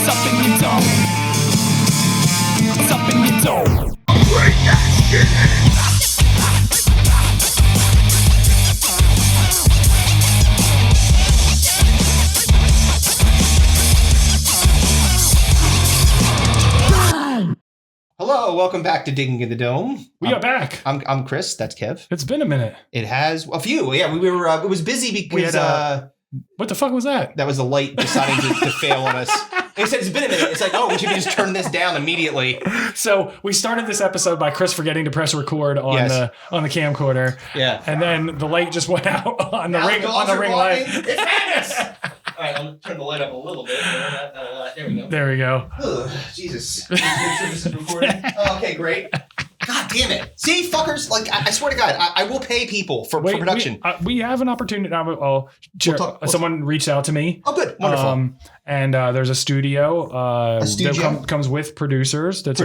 Something you don't. Something you don't. Hello, welcome back to Digging in the Dome. We are back. I'm Chris. That's Kev. It's been a minute. It has a few. Yeah, we were. It was busy because what the fuck was that? that was the light deciding to fail on us. It said it's been a minute. It's like, oh, we should just turn this down immediately. So we started this episode by Chris forgetting to press record on the camcorder. Yeah, and then the light just went out on the ring light. It's madness. All right, I'll turn the light up a little bit. There we go. There we go. Ugh, Jesus. Make sure this is recording. Oh, okay, great. God damn it. See, fuckers, like, I swear to God, I will pay people for production. We have an opportunity. Someone reached out to me. Oh, good. Wonderful. And there's a studio. That comes with producers. That's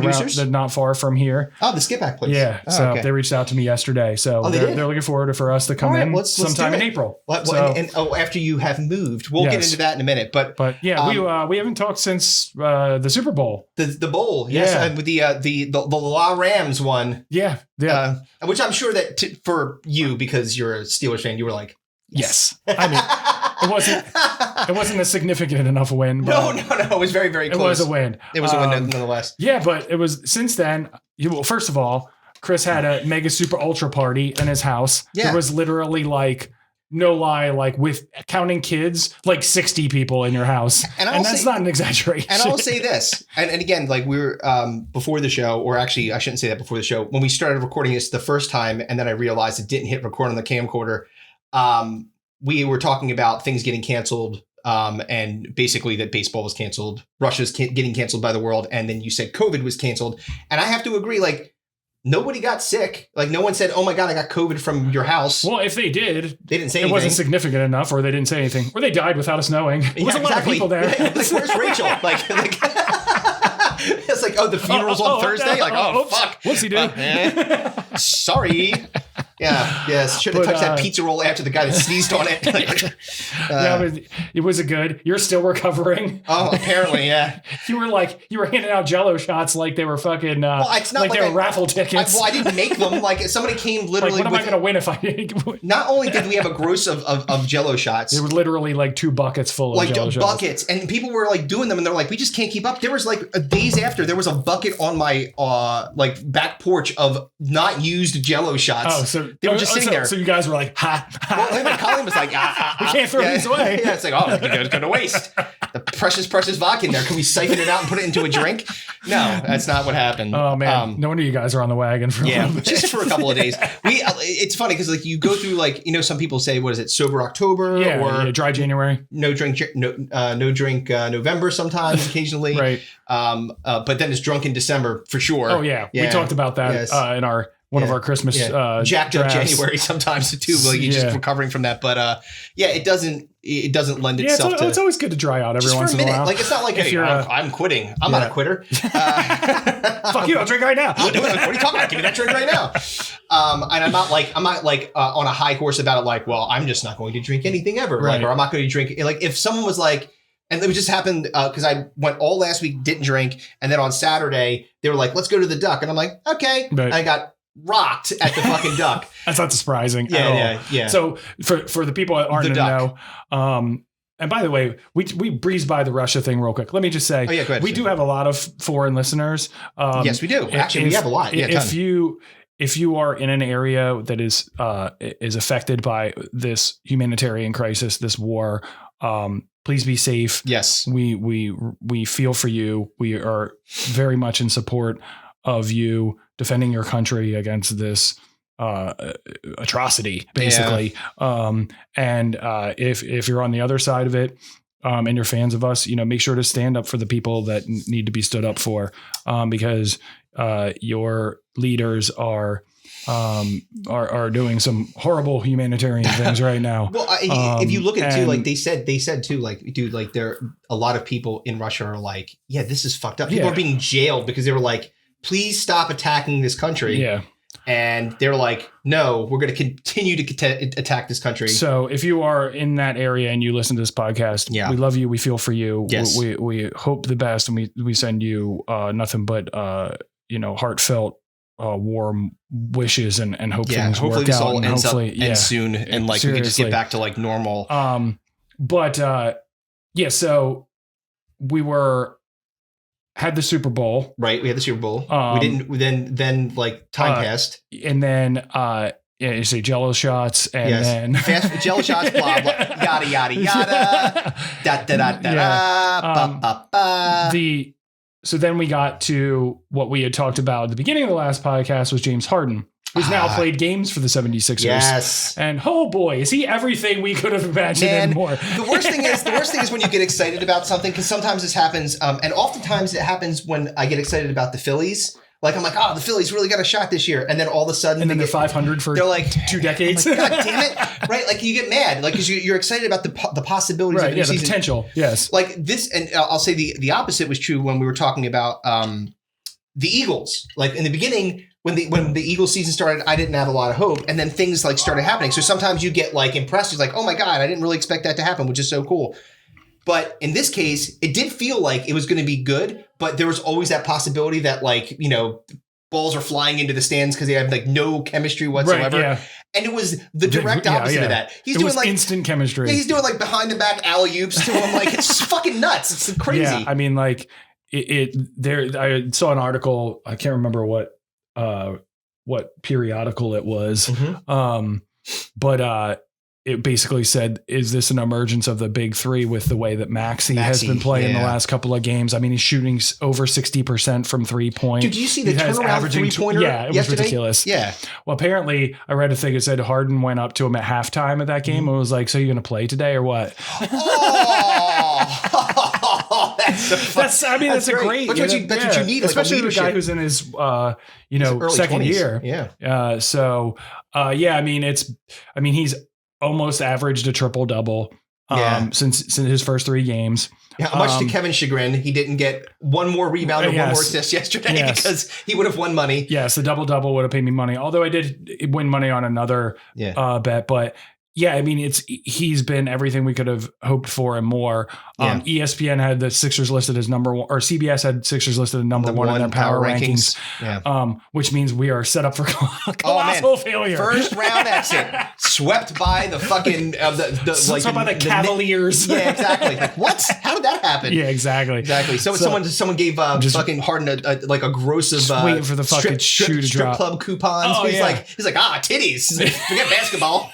not far from here. Oh, the Skipback place. Yeah. Okay. They reached out to me yesterday. So they're looking forward for us to come in sometime in April. After you have moved. We'll get into that in a minute. But yeah, we haven't talked since the Super Bowl. The bowl, yes. Yeah. With the La Rams one. Yeah. Which I'm sure that for you, because you're a Steelers fan, you were like, yes. I mean, it wasn't a significant enough win. But no. It was very, very close. It was a win. It was a win nonetheless. Yeah, but it was since then. First of all, Chris had a mega super ultra party in his house. Yeah. There was literally no lie, with counting kids, 60 people in your house. And that's not an exaggeration. And I'll say this. And again, we were before the show, or actually I shouldn't say that before the show. When we started recording this the first time, and then I realized it didn't hit record on the camcorder, we were talking about things getting canceled, and basically that baseball was canceled, Russia's getting canceled by the world, and then you said COVID was canceled. And I have to agree, nobody got sick. No one said, "Oh my God, I got COVID from your house." Well, if they did, they didn't say anything. It wasn't significant enough, or they didn't say anything, or they died without us knowing. There was a lot of people there. Where's Rachel? It's like, the funeral's on Thursday. Fuck. What's he doing? Sorry. Yeah. Should have touched that pizza roll after the guy that sneezed on it. But it was good. You're still recovering. Oh, apparently, yeah. You were handing out Jello shots like they were fucking. It's not they were raffle tickets. I didn't make them. Somebody came literally. What am I going to win if I? Not only did we have a gross of Jello shots, there were literally 2 buckets full of Jello shots. Buckets, and people were doing them, and they're we just can't keep up. There was days after there was a bucket on my back porch of not used Jello shots. Oh, so they were just sitting there. So you guys were ha. Well, Colin was we can't throw these away. Yeah, it's it's going to waste the precious vodka in there. Can we siphon it out and put it into a drink? No, that's not what happened. Oh man, no wonder you guys are on the wagon for just for a couple of days. It's funny because you go through some people say, what is it, sober October or dry January, no drink November sometimes occasionally, right? But then it's drunk in December for sure. Oh yeah, we talked about that in our. One of our Christmas jacked up drafts. January sometimes too. You're just recovering from that, but it doesn't lend itself to. It's always good to dry out every once in a while. It's not hey, I'm quitting. I'm not a quitter. Fuck you! I'll drink right now. What are you talking about? Give me that drink right now. And I'm not on a high horse about it. Well, I'm just not going to drink anything ever. Right. Or I'm not going to drink. If someone was and it just happened because I went all last week, didn't drink, and then on Saturday they were let's go to the Duck, and I'm okay. Right. I got rocked at the fucking Duck. That's not surprising at all. Yeah. So for the people that aren't in the know, and by the way, we breezed by the Russia thing real quick. Let me just say, go ahead, we do have a lot of foreign listeners. Yes, we do. Actually, we have a lot. Yeah, if you are in an area that is affected by this humanitarian crisis, this war, please be safe. Yes, we feel for you. We are very much in support of you defending your country against this atrocity, basically. Yeah. And if you're on the other side of it, and you're fans of us, make sure to stand up for the people that need to be stood up for, because your leaders are doing some horrible humanitarian things right now. Well, if you look at too, they said too, dude, there a lot of people in Russia are this is fucked up. People are being jailed because they were please stop attacking this country. Yeah. And they're like, no, we're going to continue to attack this country. So if you are in that area and you listen to this podcast, we love you. We feel for you. Yes. We hope the best, and we send you nothing but heartfelt warm wishes and hope things hopefully work this out. all and ends up hopefully, ends soon, and like we can just get back to like normal. So we had the Super Bowl. Right. We had the Super Bowl. We didn't, then like time passed. And then, you say Jello shots and then Jello shots, blah, blah, yada, yada, yada. Da, da, da, da, ba, ba, ba. So then we got to what we had talked about at the beginning of the last podcast was James Harden, who's now played games for the 76ers. Yes. And oh boy, is he everything we could have imagined and more. The worst thing is when you get excited about something, because sometimes this happens, and oftentimes it happens when I get excited about the Phillies. Like I'm like, oh, the Phillies really got a shot this year, and then all of a sudden, and then they're 500 for they're like 2 decades. Like, God damn it! Right? Like you get mad, like because you're excited about the possibilities of the season. The potential. Yes. Like this, and I'll say the opposite was true when we were talking about the Eagles. Like in the beginning, when the Eagles season started, I didn't have a lot of hope, and then things like started happening. So sometimes you get like impressed. It's like, oh my God, I didn't really expect that to happen, which is so cool. But in this case, it did feel like it was going to be good, but there was always that possibility that like, balls are flying into the stands because they have like no chemistry whatsoever. Right, yeah. And it was the direct opposite of that. He's doing like instant chemistry. Yeah, he's doing like behind the back alley-oops to him. Like it's fucking nuts. It's crazy. Yeah, I mean, like I saw an article. I can't remember what periodical it was. Mm-hmm. But it basically said, is this an emergence of the big three with the way that Maxey has been playing the last couple of games? I mean, he's shooting over 60% from 3-point. Dude, did you see the turnaround three-pointer Yeah, it yesterday? was ridiculous. Yeah. Well, apparently I read a thing that said Harden went up to him at halftime of that game and was like, so you're going to play today or what? Oh, that's a great. That's what you need, especially like the guy who's in his his second 20s. year. Yeah. He's almost averaged a triple double since his first 3 games. Yeah, much to Kevin's chagrin, he didn't get one more rebound or one more assist yesterday because he would have won money. Yes, the double double would have paid me money. Although I did win money on another bet, but. Yeah, I mean, he's been everything we could have hoped for and more. ESPN had the Sixers listed as number 1, or CBS had Sixers listed as number 1 in their power rankings. Which means we are set up for colossal failure. First round exit, swept by the fucking swept by the Cavaliers. Yeah, exactly. Like what? How did that happen? Yeah, exactly. So someone gave fucking Harden a gross of waiting for the fucking shoe to strip drop. club coupons. Oh, he's like titties. Forget basketball.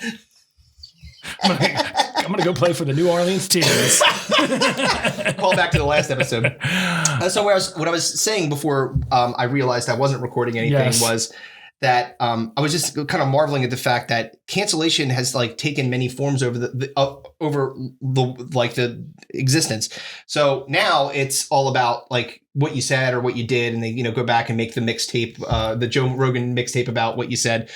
I'm gonna go play for the New Orleans Tears. Call back to the last episode. So what I was saying before I realized I wasn't recording anything was that I was just kind of marveling at the fact that cancellation has like taken many forms over the existence. So now it's all about like what you said or what you did, and they go back and make the mixtape, the Joe Rogan mixtape about what you said,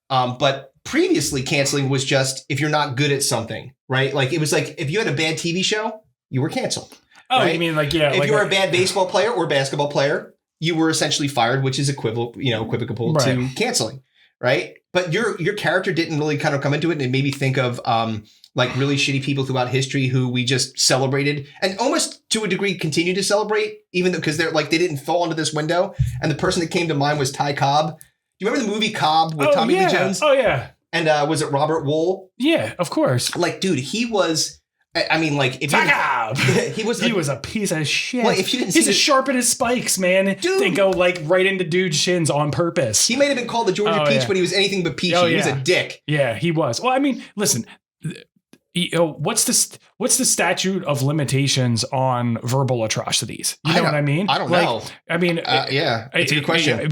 but. Previously, canceling was just if you're not good at something, right? Like it was like if you had a bad TV show, you were canceled. Oh, right? you mean if you were a bad baseball player or basketball player, you were essentially fired, which is equivocal to canceling, right? But your character didn't really kind of come into it, and it made me think of like really shitty people throughout history who we just celebrated and almost to a degree continue to celebrate, even though because they're like they didn't fall into this window. And the person that came to mind was Ty Cobb. Do you remember the movie Cobb with Tommy Lee Jones? Oh, yeah. And was it Robert Wool? Yeah, of course. Like, dude, he was. I mean, like, if he was a piece of shit. Well, if you didn't he's as sharp as his spikes, man. Dude, they go like right into dude's shins on purpose. He might have been called the Georgia Peach, but he was anything but peachy. He was a dick. Yeah, he was. Well, I mean, listen. What's the statute of limitations on verbal atrocities? You know what I mean? I don't know. I mean, it's a good question.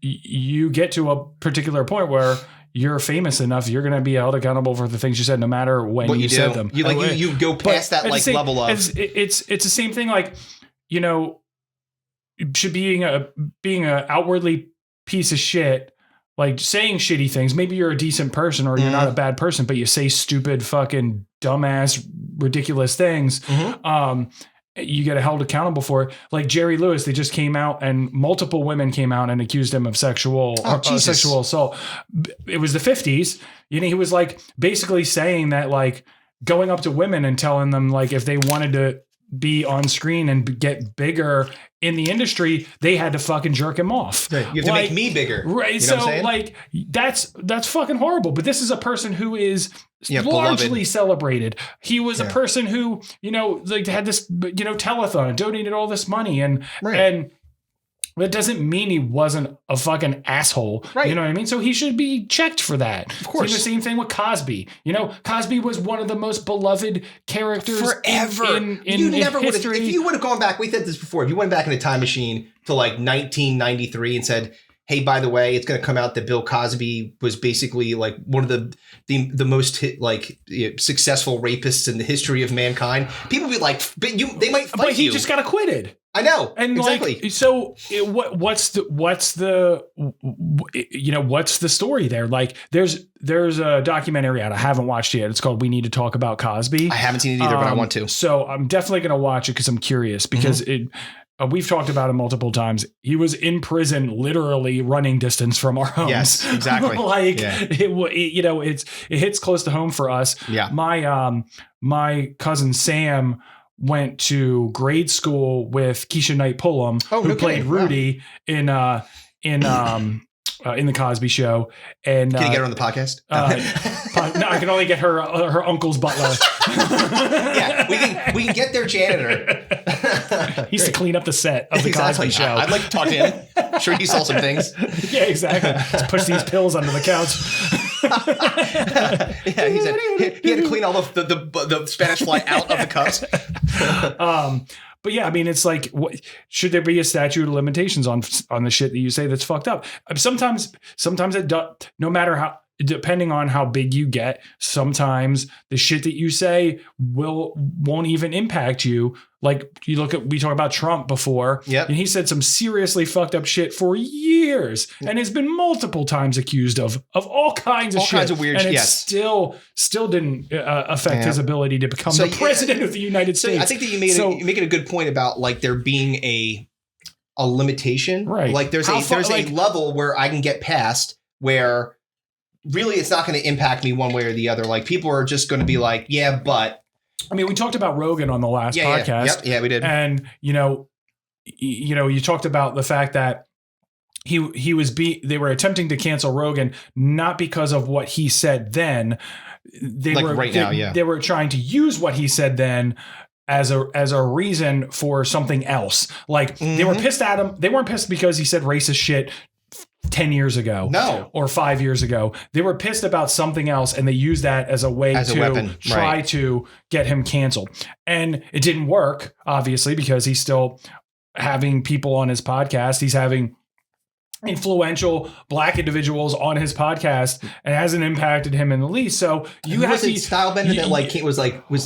You get to a particular point where you're famous enough, you're going to be held accountable for the things you said, no matter when you said them. You go past that like level of. It's the same thing. Like, should being a outwardly piece of shit, like saying shitty things. Maybe you're a decent person or you're not a bad person, but you say stupid, fucking dumbass, ridiculous things. you get held accountable for it. Like Jerry Lewis, they just came out and multiple women came out and accused him of sexual assault. It was the 50s. You know, he was like basically saying that like going up to women and telling them like if they wanted to be on screen and get bigger in the industry, they had to fucking jerk him off. Right. You have to make me bigger. Right. You know so like that's fucking horrible. But this is a person who is largely beloved. Celebrated. He was a person who, you know, like had this, you know, telethon, donated all this money and that doesn't mean he wasn't a fucking asshole. Right. You know what I mean? So he should be checked for that. Of course. The same thing with Cosby. You know, Cosby was one of the most beloved characters forever in history. If you would have gone back, we said this before, if you went back in a time machine to like 1993 and said, hey, by the way, it's going to come out that Bill Cosby was basically like one of the most successful rapists in the history of mankind. People would be like, they might fight you. But he just got acquitted. I know. And exactly. Like, so what's the story there? Like there's a documentary out. I haven't watched it yet. It's called We Need to Talk About Cosby. I haven't seen it either, but I want to. So I'm definitely going to watch it because I'm curious because we've talked about it multiple times. He was in prison, literally running distance from our homes. Yes, exactly. It hits close to home for us. Yeah. My cousin Sam went to grade school with Keisha Knight Pullum, who played Rudy in the Cosby Show. And can you get her on the podcast? No, I can only get her uncle's butler. Yeah, we can get their janitor. He used to clean up the set of the Cosby Show. I'd like to talk to him. I'm sure he saw some things. Yeah, exactly. Just push these pills under the couch. Yeah, he said he had to clean all the Spanish fly out of the cups. But yeah, I mean, it's like, should there be a statute of limitations on the shit that you say that's fucked up? Sometimes it does, no matter how, depending on how big you get, sometimes the shit that you say won't even impact you. Like we talked about Trump before, and he said some seriously fucked up shit for years, and has been multiple times accused of all kinds of shit, kinds of weird and shit. it still didn't affect his ability to become the president of the United States. I think that you made a good point about like there being a limitation, right? Like there's a level where I can get past where really it's not going to impact me one way or the other. Like people are just going to be like, yeah, but. I mean, we talked about Rogan on the last podcast. Yeah, we did. And you talked about the fact that they were attempting to cancel Rogan not because of what he said then. They were trying to use what he said then as a reason for something else. Like they were pissed at him. They weren't pissed because he said racist shit 10 years ago or 5 years ago. They were pissed about something else and they used that as a way to try to get him canceled. And it didn't work, obviously, because he's still having people on his podcast. He's having influential black individuals on his podcast and hasn't impacted him in the least. So you have to Stylebender that was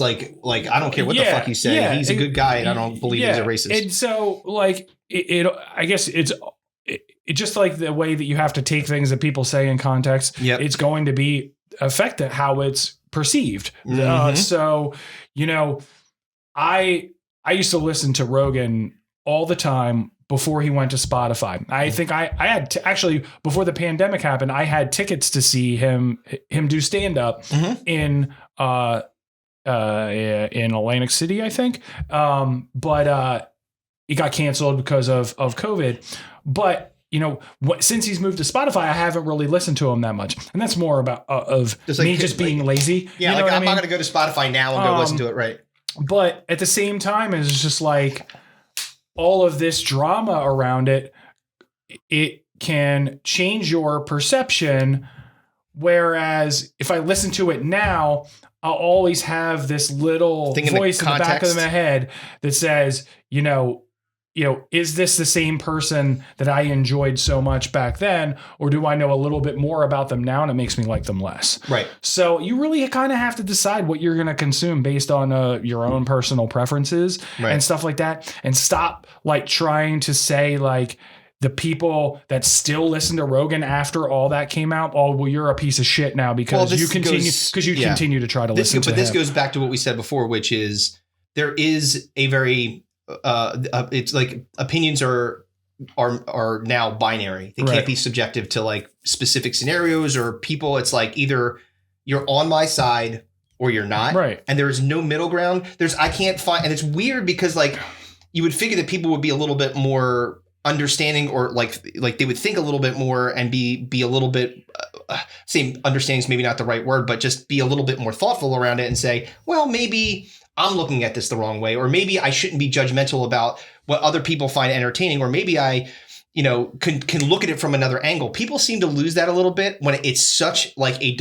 like I don't care what the fuck you say. He's a good guy and I don't believe he's a racist. And so like I guess it's just like the way that you have to take things that people say in context. It's going to be affect how it's perceived. So, I used to listen to Rogan all the time before he went to Spotify. I think I had actually before the pandemic happened, I had tickets to see him do stand up in Atlantic City, I think. But it got canceled because of COVID. But since he's moved to Spotify, I haven't really listened to him that much, and that's more about just being lazy. Yeah, I'm not going to go to Spotify now and go listen to it, right? But at the same time, it's just like all of this drama around it. It can change your perception. Whereas if I listen to it now, I'll always have this little voice in the back of my head that says, is this the same person that I enjoyed so much back then? Or do I know a little bit more about them now and it makes me like them less? Right. So you really kind of have to decide what you're going to consume based on your own personal preferences and stuff like that. And stop like trying to say like the people that still listen to Rogan after all that came out, you're a piece of shit now because you continue to try to listen to him. But this goes back to what we said before, which is there is a very it's like opinions are now binary. They can't be subjective to like specific scenarios or people. It's like either you're on my side or you're not. Right. And there's no middle ground. I can't find, and it's weird because like you would figure that people would be a little bit more understanding, or like they would think a little bit more and be a little bit say understanding is maybe not the right word, but just be a little bit more thoughtful around it and say, well, maybe I'm looking at this the wrong way, or maybe I shouldn't be judgmental about what other people find entertaining, or maybe I, can look at it from another angle. People seem to lose that a little bit when it's such like a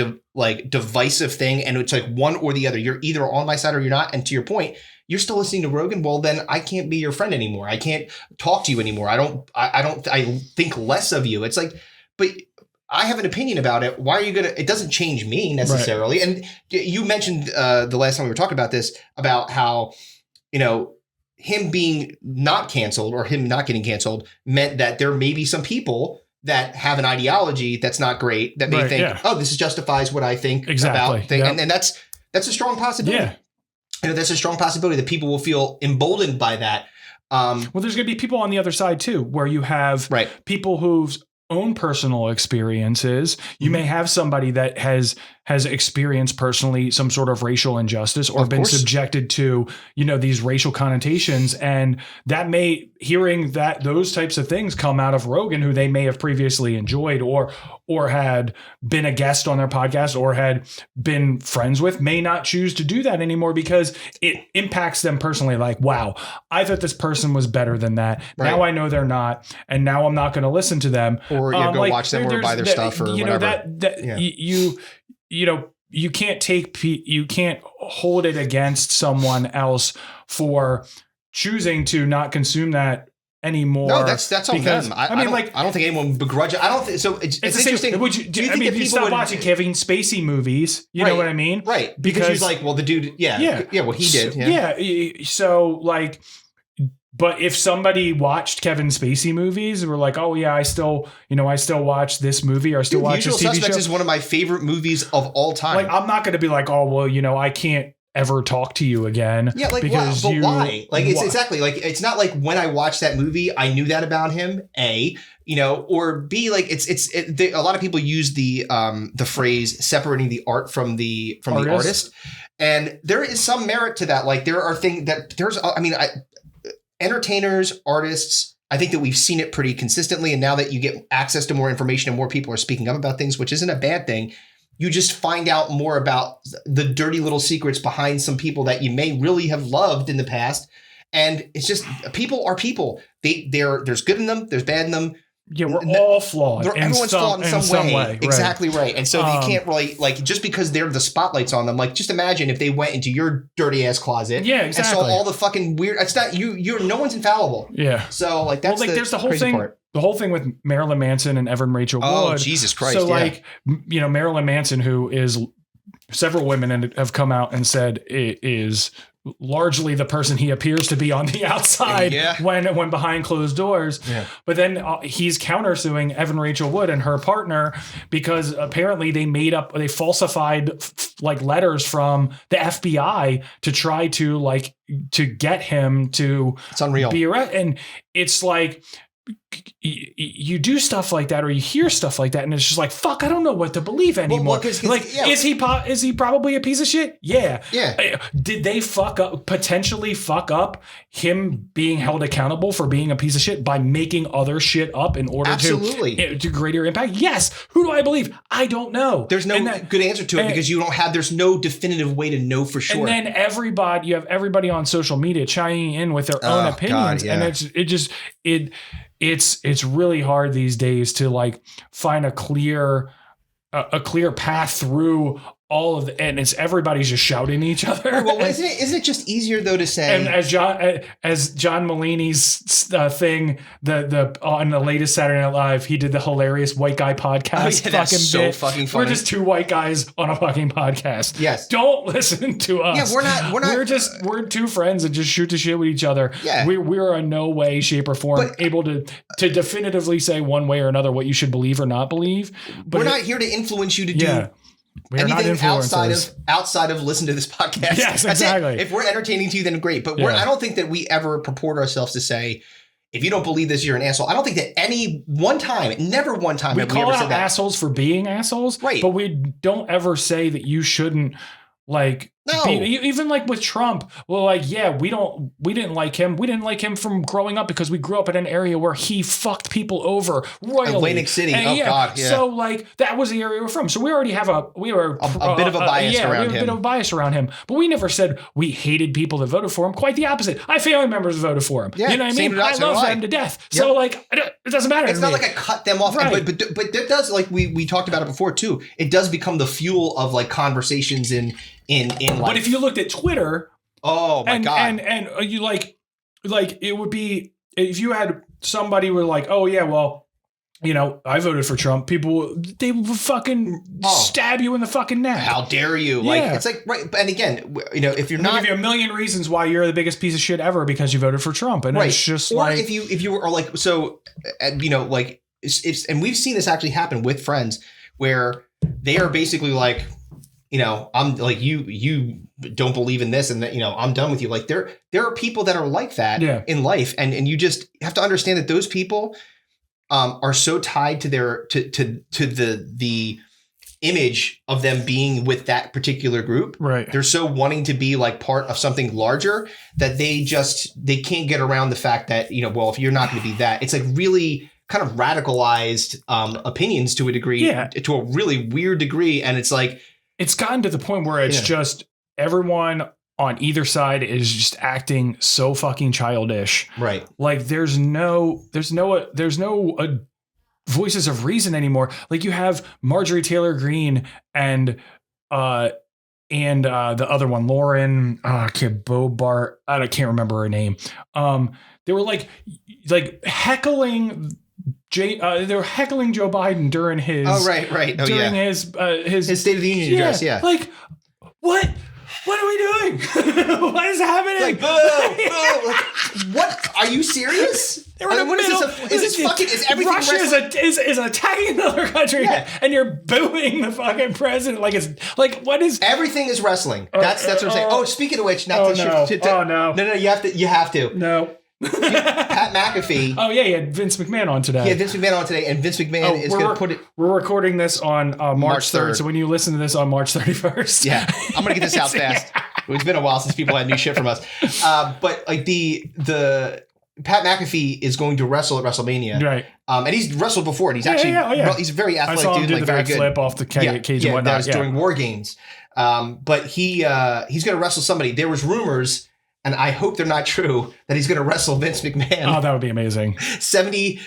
divisive thing, and it's like one or the other. You're either on my side or you're not. And to your point, you're still listening to Rogan. Well, then I can't be your friend anymore. I can't talk to you anymore. I think less of you. It's like, but I have an opinion about it. Why are you it doesn't change me necessarily. Right. And you mentioned the last time we were talking about this, about how, him being not canceled or him not getting canceled meant that there may be some people that have an ideology that's not great, that may think, oh, this justifies what I think about things. Yep. And that's a strong possibility. Yeah. That's a strong possibility that people will feel emboldened by that. Well, there's going to be people on the other side too, where you have people whose own personal experiences. You may have somebody that has experienced personally some sort of racial injustice or been subjected to, these racial connotations. And that hearing those types of things come out of Rogan, who they may have previously enjoyed or had been a guest on their podcast or had been friends with, may not choose to do that anymore because it impacts them personally. Like, wow, I thought this person was better than that. Right. Now I know they're not. And now I'm not going to listen to them. Or go watch them or buy their stuff or whatever. You can't hold it against someone else for choosing to not consume that anymore. No, that's on them. I don't think anyone begrudges. I don't think so. It's interesting. Do you stop watching Kevin Spacey movies? You know what I mean? Right. Because he's like, well, the dude, what he did. Yeah. So like, but if somebody watched Kevin Spacey movies, we're like, oh yeah, I still watch this movie, or I still watch this TV show. Suspects is one of my favorite movies of all time. Like, I'm not going to be like, oh well, I can't ever talk to you again. Yeah, like, because but why? Like, it's exactly like, it's not like when I watched that movie, I knew that about him. Or B, like a lot of people use the phrase separating the art from the artist, and there is some merit to that. Like, there are things that entertainers, artists, I think that we've seen it pretty consistently. And now that you get access to more information and more people are speaking up about things, which isn't a bad thing, you just find out more about the dirty little secrets behind some people that you may really have loved in the past. And it's just, people are people. There's good in them. There's bad in them. Yeah, we're all flawed. Everyone's flawed in some way. Right. Exactly right. And so you can't really, like, just because they're the spotlights on them, like, just imagine if they went into your dirty ass closet and saw all the fucking weird, it's not, no one's infallible. Yeah. So like, that's there's the whole crazy thing. Part. The whole thing with Marilyn Manson and Evan Rachel Wood. Oh, Jesus Christ. So like, Marilyn Manson, who is, several women have come out and said it is largely the person he appears to be on the outside when behind closed doors. Yeah. But then he's countersuing Evan Rachel Wood and her partner because apparently they falsified like letters from the FBI to try to get him to be arrested. And it's like, you do stuff like that, or you hear stuff like that, and it's just like, fuck, I don't know what to believe anymore. Is he probably a piece of shit? Yeah. Did they potentially fuck up him being held accountable for being a piece of shit by making other shit up in order to greater impact? Yes. Who do I believe? I don't know. There's no good answer to it because there's no definitive way to know for sure. And then you have everybody on social media chiming in with their own opinions, and it's really hard these days to like find a clear path through all of and everybody's just shouting at each other. Well, isn't it just easier though to say? And as John Mulaney's thing, the on the latest Saturday Night Live, he did the hilarious white guy podcast. That's so fucking funny. We're just two white guys on a fucking podcast. Yes. Don't listen to us. Yeah, we're not. We're two friends that just shoot the shit with each other. Yeah. We're in no way, shape, or form able to definitively say one way or another what you should believe or not believe. But we're not here to influence you to do We are not anything influencers. outside of listen to this podcast. Yes, That's exactly. it. If we're entertaining to you, then great. But Yeah. I don't think that we ever purport ourselves to say, if you don't believe this, you're an asshole. I don't think that never one time We have we call ever out said that. assholes for being assholes, Right. but we don't ever say that you shouldn't like No. even like with Trump. Well, like, yeah, we didn't like him. We didn't like him from growing up because we grew up in an area where he fucked people over royally. Atlantic City. And God. Yeah. So like that was the area we're from. So we already have a bit of a bias around him. A bit of a bias around him. But we never said we hated people that voted for him. Quite the opposite. I family members voted for him. Yeah, you know what I mean? I love them to death. Yep. So like it doesn't matter. It's not like I cut them off. Right. But that does, like we talked about it before too. It does become the fuel of like conversations in life. But if you looked at Twitter, oh my God. And you like it would be if you had somebody were like, oh yeah, well, you know, I voted for Trump. They would fucking stab you in the fucking neck. How dare you? Like it's like right. And again, you know, if you're not, give you a million reasons why you're the biggest piece of shit ever because you voted for Trump, and it's just or if you are like so, you know, like it's and we've seen this actually happen with friends where they are basically like, you know, I'm like, you don't believe in this and that, you know, I'm done with you. Like there are people that are like that in life. And you just have to understand that those people are so tied to the image of them being with that particular group. Right. They're so wanting to be like part of something larger that they can't get around the fact that, you know, well, if you're not going to be that, it's like really kind of radicalized opinions to a degree, to a really weird degree. And it's like, it's gotten to the point where it's just everyone on either side is just acting so fucking childish. Right. Like there's no voices of reason anymore. Like you have Marjorie Taylor Greene and the other one, Lauren Bobart. I can't remember her name. They were like heckling they were heckling Joe Biden during his during his State of the Union address. Yeah, like what are we doing? What is happening? Like, like, what? Are you serious? Is everything Russia is attacking another country and you're booing the fucking president? Like it's like what is everything is wrestling? That's what I'm saying. Oh, speaking of which, no, you have to. No. Pat McAfee. Oh yeah, he had Vince McMahon on today. And Vince McMahon is going to put it. We're recording this on March 3rd, so when you listen to this on March 31st, I'm going to get this out fast. It's been a while since people had new shit from us, but like the Pat McAfee is going to wrestle at WrestleMania, right? And he's wrestled before, and he's actually he's a very athletic dude, like very good. Flip off the cage and whatnot. That was during War Games, but he's going to wrestle somebody. There was rumors. And I hope they're not true that he's going to wrestle Vince McMahon. Oh, that would be amazing. 70.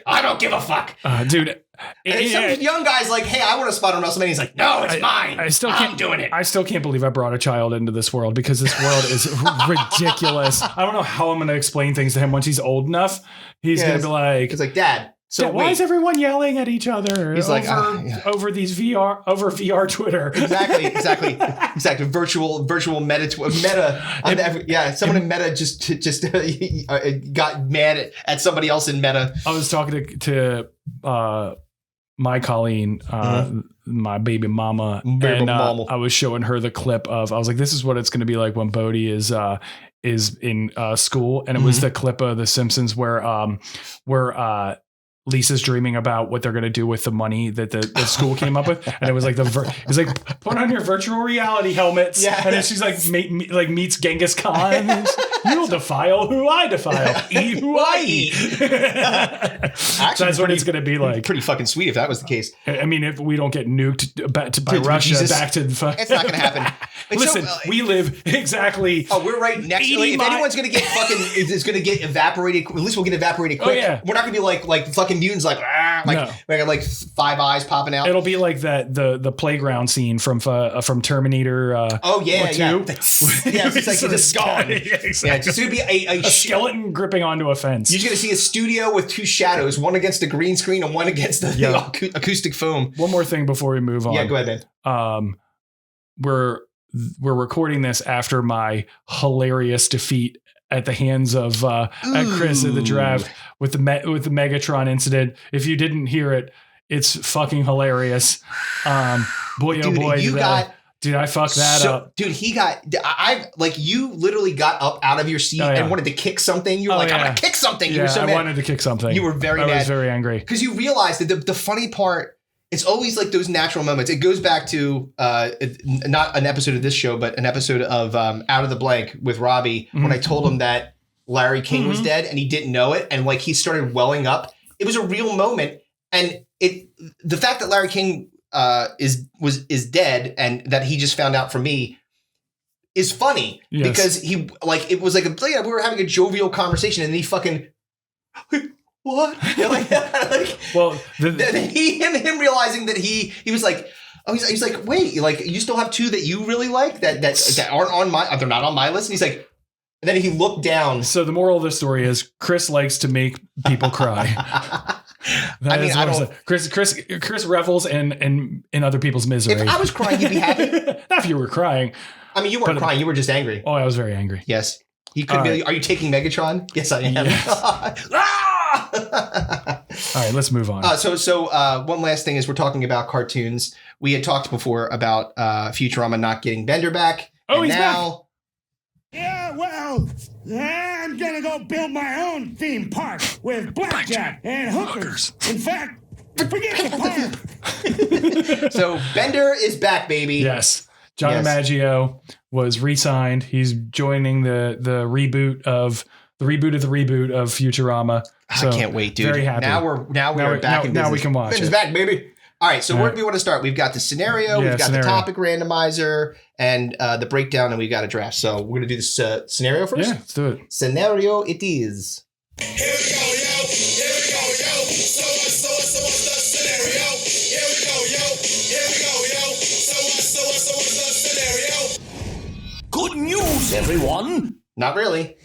I don't give a fuck. Dude. And some young guy's like, hey, I want a spot on WrestleMania. He's like, no, it's mine. I'm doing it. I still can't believe I brought a child into this world because this world is ridiculous. I don't know how I'm going to explain things to him once he's old enough. He's going to be like. He's like, Dad. So why is everyone yelling at each other? He's like over these VR Twitter. Exactly. Virtual meta. Someone in Meta just got mad at somebody else in Meta. I was talking to my Colleen, my baby mama, I was showing her the clip of. I was like, "This is what it's going to be like when Bodhi is in school," and it was the clip of The Simpsons where Lisa's dreaming about what they're going to do with the money that the school came up with. And it was like it was like, put on your virtual reality helmets. Yeah. And then she's like, meets Genghis Khan. You'll defile who I defile. Eat who I eat. Actually, that's what it's going to be like. Pretty fucking sweet if that was the case. I mean, if we don't get nuked by Russia back to the it's not going to happen. Listen, we live exactly. Oh, we're right next to if anyone's going to get fucking, is going to get evaporated, at least we'll get evaporated quick. Oh, yeah. We're not going to be like fucking mutants like five eyes popping out. It'll be like the playground scene from Terminator. It's like it's gone. It's just gonna be a skeleton gripping onto a fence. You're gonna see a studio with two shadows, one against the green screen and one against the acoustic foam. One more thing before we move on. Yeah, go ahead, man. We're recording this after my hilarious defeat at the hands of at Chris in the draft with the Megatron incident. If you didn't hear it, It's fucking hilarious. Boy, oh Dude, boy, did I fuck that up? Dude, I like, you literally got up out of your seat and wanted to kick something. You were I'm going to kick something. You were so mad. I wanted to kick something. You were very mad. I was very angry. Because you realized that the funny part, it's always like those natural moments. It goes back to not an episode of this show, but an episode of Out of the Blank with Robbie, when I told him that Larry King was dead and he didn't know it. And like, he started welling up. It was a real moment. And the fact that Larry King is dead and that he just found out from me is funny because he like, it was like we were having a jovial conversation and he fucking, what? Well, him realizing that he was like, oh, he's like, wait, like, you still have two that you really like that aren't on they're not on my list. And he's like, and then he looked down. So the moral of the story is Chris likes to make people cry. Chris revels in other people's misery. If I was crying, you'd be happy. Not if you were crying. I mean, you weren't crying. You were just angry. Oh, I was very angry. Yes. You could be. Right. Are you taking Megatron? Yes, I am. Yes. All right, let's move on. So one last thing is we're talking about cartoons. We had talked before about Futurama not getting Bender back. Oh, he's back. Yeah, well, I'm gonna go build my own theme park with blackjack and hookers. In fact, forget the park. So Bender is back, baby. Yes. John DiMaggio was re-signed. He's joining the reboot of Futurama. So I can't wait, dude. Very happy. Now we're back in business. Now we can watch Bender's back, baby. All right, so where do we want to start? We've got the scenario, we've got the topic randomizer, and the breakdown, and we've got a draft. So we're going to do this scenario first? Yeah, let's do it. Scenario it is. Here we go, yo. Here we go, yo. So what's the scenario? Here we go, yo. Here we go, yo. So what's the scenario? Good news, everyone. Not really.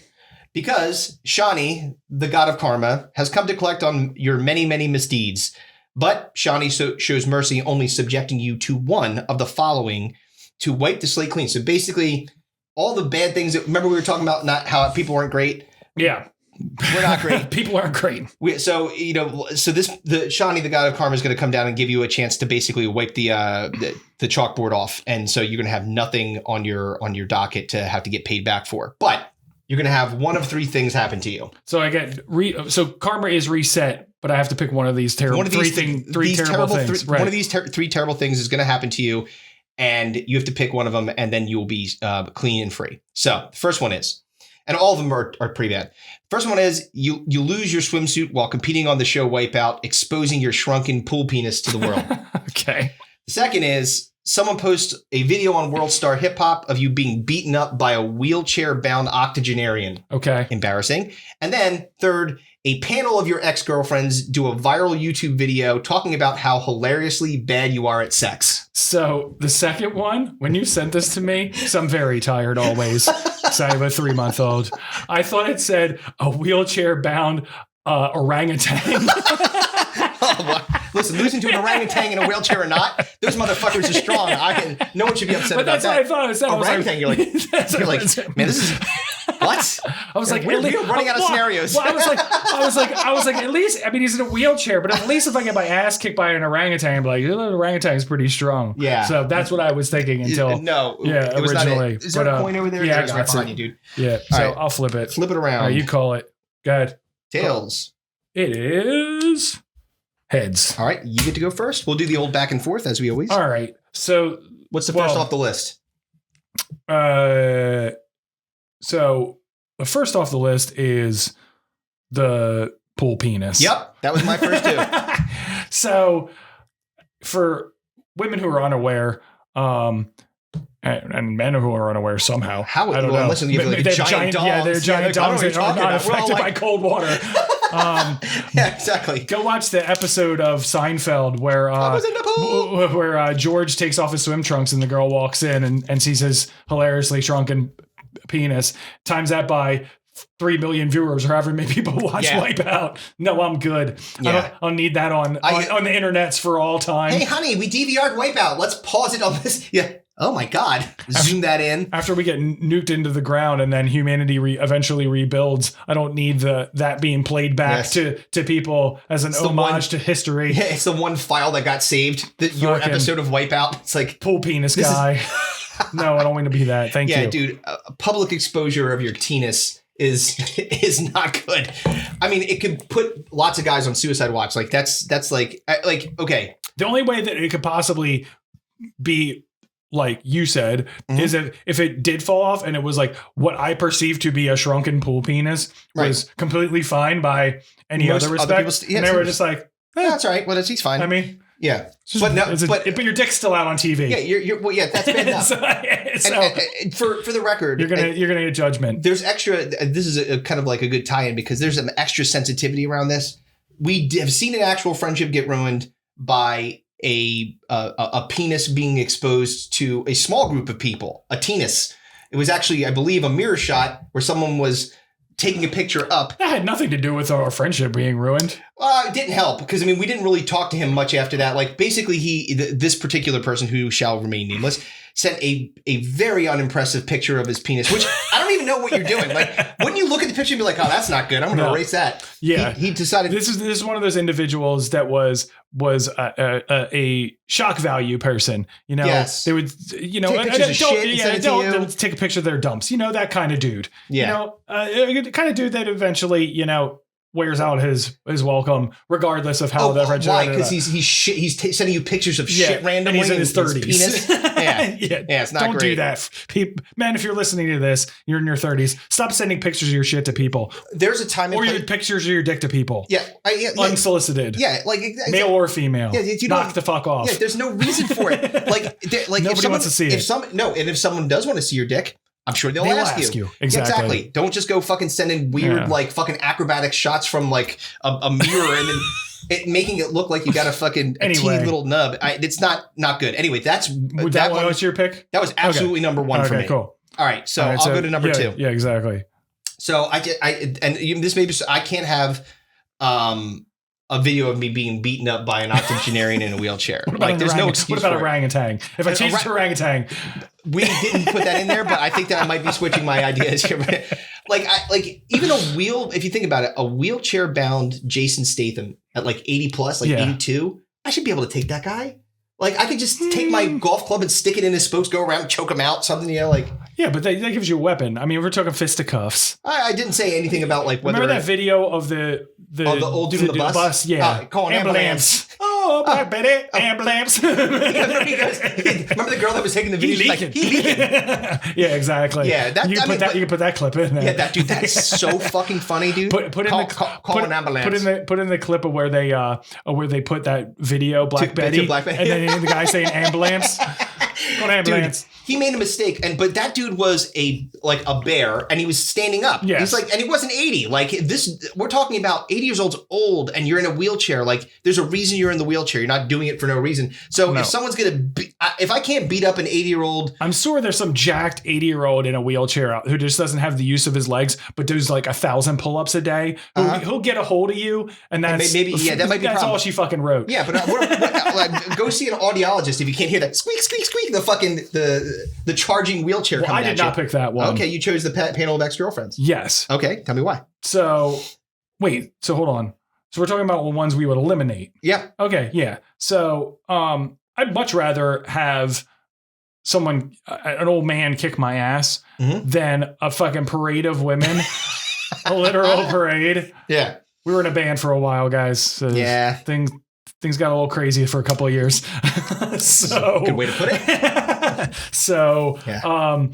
Because Shani, the god of karma, has come to collect on your many, many misdeeds. But Shani shows mercy, only subjecting you to one of the following to wipe the slate clean. So basically, all the bad things that, remember we were talking about not how people weren't great? Yeah. We're not great. People aren't great. So the Shani, the god of karma, is going to come down and give you a chance to basically wipe the chalkboard off. And so you're going to have nothing on your docket to have to get paid back for. But you're going to have one of three things happen to you. So I get so karma is reset, but I have to pick one of these terrible three terrible things. Right. One of these three terrible things is going to happen to you, and you have to pick one of them, and then you'll be clean and free. So the first one is, and all of them are pretty bad. First one is you lose your swimsuit while competing on the show Wipeout, exposing your shrunken pool penis to the world. Okay. The second is someone posts a video on World Star Hip Hop of you being beaten up by a wheelchair-bound octogenarian. Okay. Embarrassing. And then third, a panel of your ex-girlfriends do a viral YouTube video talking about how hilariously bad you are at sex. So the second one, when you sent this to me, so I'm very tired always. So I have a 3-month-old. I thought it said a wheelchair-bound orangutan. Listen, losing to an orangutan in a wheelchair or not, those motherfuckers are strong. No one should be upset about that. That's what I thought it said. Orangutan, you're like, man, this is what? I was like, we're running out of scenarios. Well, I was like, at least, I mean, he's in a wheelchair, but at least if I get my ass kicked by an orangutan, I'm like, the orangutan is pretty strong. Yeah. So that's what I was thinking until it was originally. Is there a coin over there? Yeah, right behind you, dude. Yeah. So right. I'll flip it. Flip it around. All right, you call it. Go ahead. Tails. It is heads. All right, you get to go first. We'll do the old back and forth as we always. All right. So what's the first off the list? So the first off the list is the pool penis. Yep, that was my first too. So for women who are unaware, and men who are unaware somehow. How? I don't know. Unless you have like giant dogs. Yeah, they're giant dogs that are not affected by cold water. Yeah, exactly. Go watch the episode of Seinfeld where I was in the pool. where George takes off his swim trunks and the girl walks in and sees his hilariously shrunken penis. Times that by 3 million viewers or however many people watch Wipeout. No, I'm good. Yeah. I'll need that on the internets for all time. Hey, honey, we DVR'd Wipeout. Let's pause it on this. Yeah. Oh my God. Zoom that in. After we get nuked into the ground and then humanity eventually rebuilds, I don't need that being played back to people as an homage to history. Yeah, it's the one file that got saved. Your episode of Wipeout. It's like pool penis guy. No, I don't want to be that. Thank you. Yeah, dude. Public exposure of your penis is not good. I mean, it could put lots of guys on suicide watch. Like that's like okay. The only way that it could possibly be, like you said, is if it did fall off and it was like what I perceive to be a shrunken pool penis was completely fine by any other respect. And they were just like, that's all right. Well, he's fine. I mean, yeah, but your dick's still out on TV. Yeah, that's bad enough. and for the record, you're gonna get judgment. There's extra. This is a kind of like a good tie-in because there's an extra sensitivity around this. We have seen an actual friendship get ruined by a penis being exposed to a small group of people, a tenis. It was actually, I believe, a mirror shot where someone was taking a picture up. That had nothing to do with our friendship being ruined. It didn't help because, I mean, we didn't really talk to him much after that. Like, basically, this particular person who shall remain nameless sent a very unimpressive picture of his penis, which I don't even know what you're doing. Like, wouldn't you look at the picture and be like, oh, that's not good. I'm going to erase that. Yeah. He decided. This is one of those individuals that was a shock value person. You know, yes. They would, take pictures of shit and send it to you. They'll take a picture of their dumps. You know, that kind of dude. Yeah. The kind of dude that eventually, wears out his welcome, regardless of how the friendship. Why? Because he's sending you pictures of shit randomly. And he's in his 30s. Penis. Yeah, it's not Don't great. Do that, man. If you're listening to this, you're in your 30s. Stop sending pictures of your shit to people. There's a time, or your pictures of your dick to people. Yeah, unsolicited. Yeah, like male or female. Yeah, you knock the fuck off. Yeah, there's no reason for it. Like nobody wants to see it. If someone does want to see your dick, I'm sure they'll ask you. Exactly. Don't just go fucking sending weird fucking acrobatic shots from like a mirror and then making it look like you got a fucking teeny little nub. It's not good. Anyway, that was your pick. That was absolutely number one for me. Cool. All right, so I'll go to number two. Yeah, exactly. So and even this maybe I can't have a video of me being beaten up by an octogenarian in a wheelchair. Like, there's no excuse. What about orangutan? If I change it to orangutan, we didn't put that in there, but I think that I might be switching my ideas here. Like even if you think about it, a wheelchair bound Jason Statham at like 80 plus, 82, I should be able to take that guy. Like, I could just take my golf club and stick it in his spokes, go around, choke him out, something, like. Yeah, but that gives you a weapon. I mean, we're talking fisticuffs. I didn't say anything about like whether. Remember that video of the old dude from the bus? Yeah, calling ambulance. Oh, Black Betty, ambulance. Remember the girl that was taking the video? She's like, he leaking. Yeah, exactly. Yeah, you can put that clip in there. Yeah, that's so fucking funny, dude. Call an ambulance. Put in the clip of where they put that video, Black Betty, and then the guy saying ambulance. Go to ambulance. Dude, he made a mistake, but that dude was a bear, and he was standing up. Yes. He's like, and he wasn't 80. Like this, we're talking about 80 years old, and you're in a wheelchair. Like, there's a reason you're in the wheelchair. You're not doing it for no reason. So if someone's if I can't beat up an 80-year-old, I'm sure there's some jacked 80-year-old in a wheelchair who just doesn't have the use of his legs, but does like 1,000 pull-ups a day. He'll get a hold of you, and that might be that's all she fucking wrote. Yeah, but go see an audiologist if you can't hear that squeak, squeak, squeak. The fucking the charging wheelchair. Well, I did not pick that one. Okay, you chose the panel of ex-girlfriends. Yes. Okay, tell me why. So hold on. So we're talking about the ones we would eliminate. Yeah. Okay. Yeah. So I'd much rather have an old man kick my ass than a fucking parade of women, a literal parade. Yeah. We were in a band for a while, guys. So things got a little crazy for a couple of years. So good way to put it. So I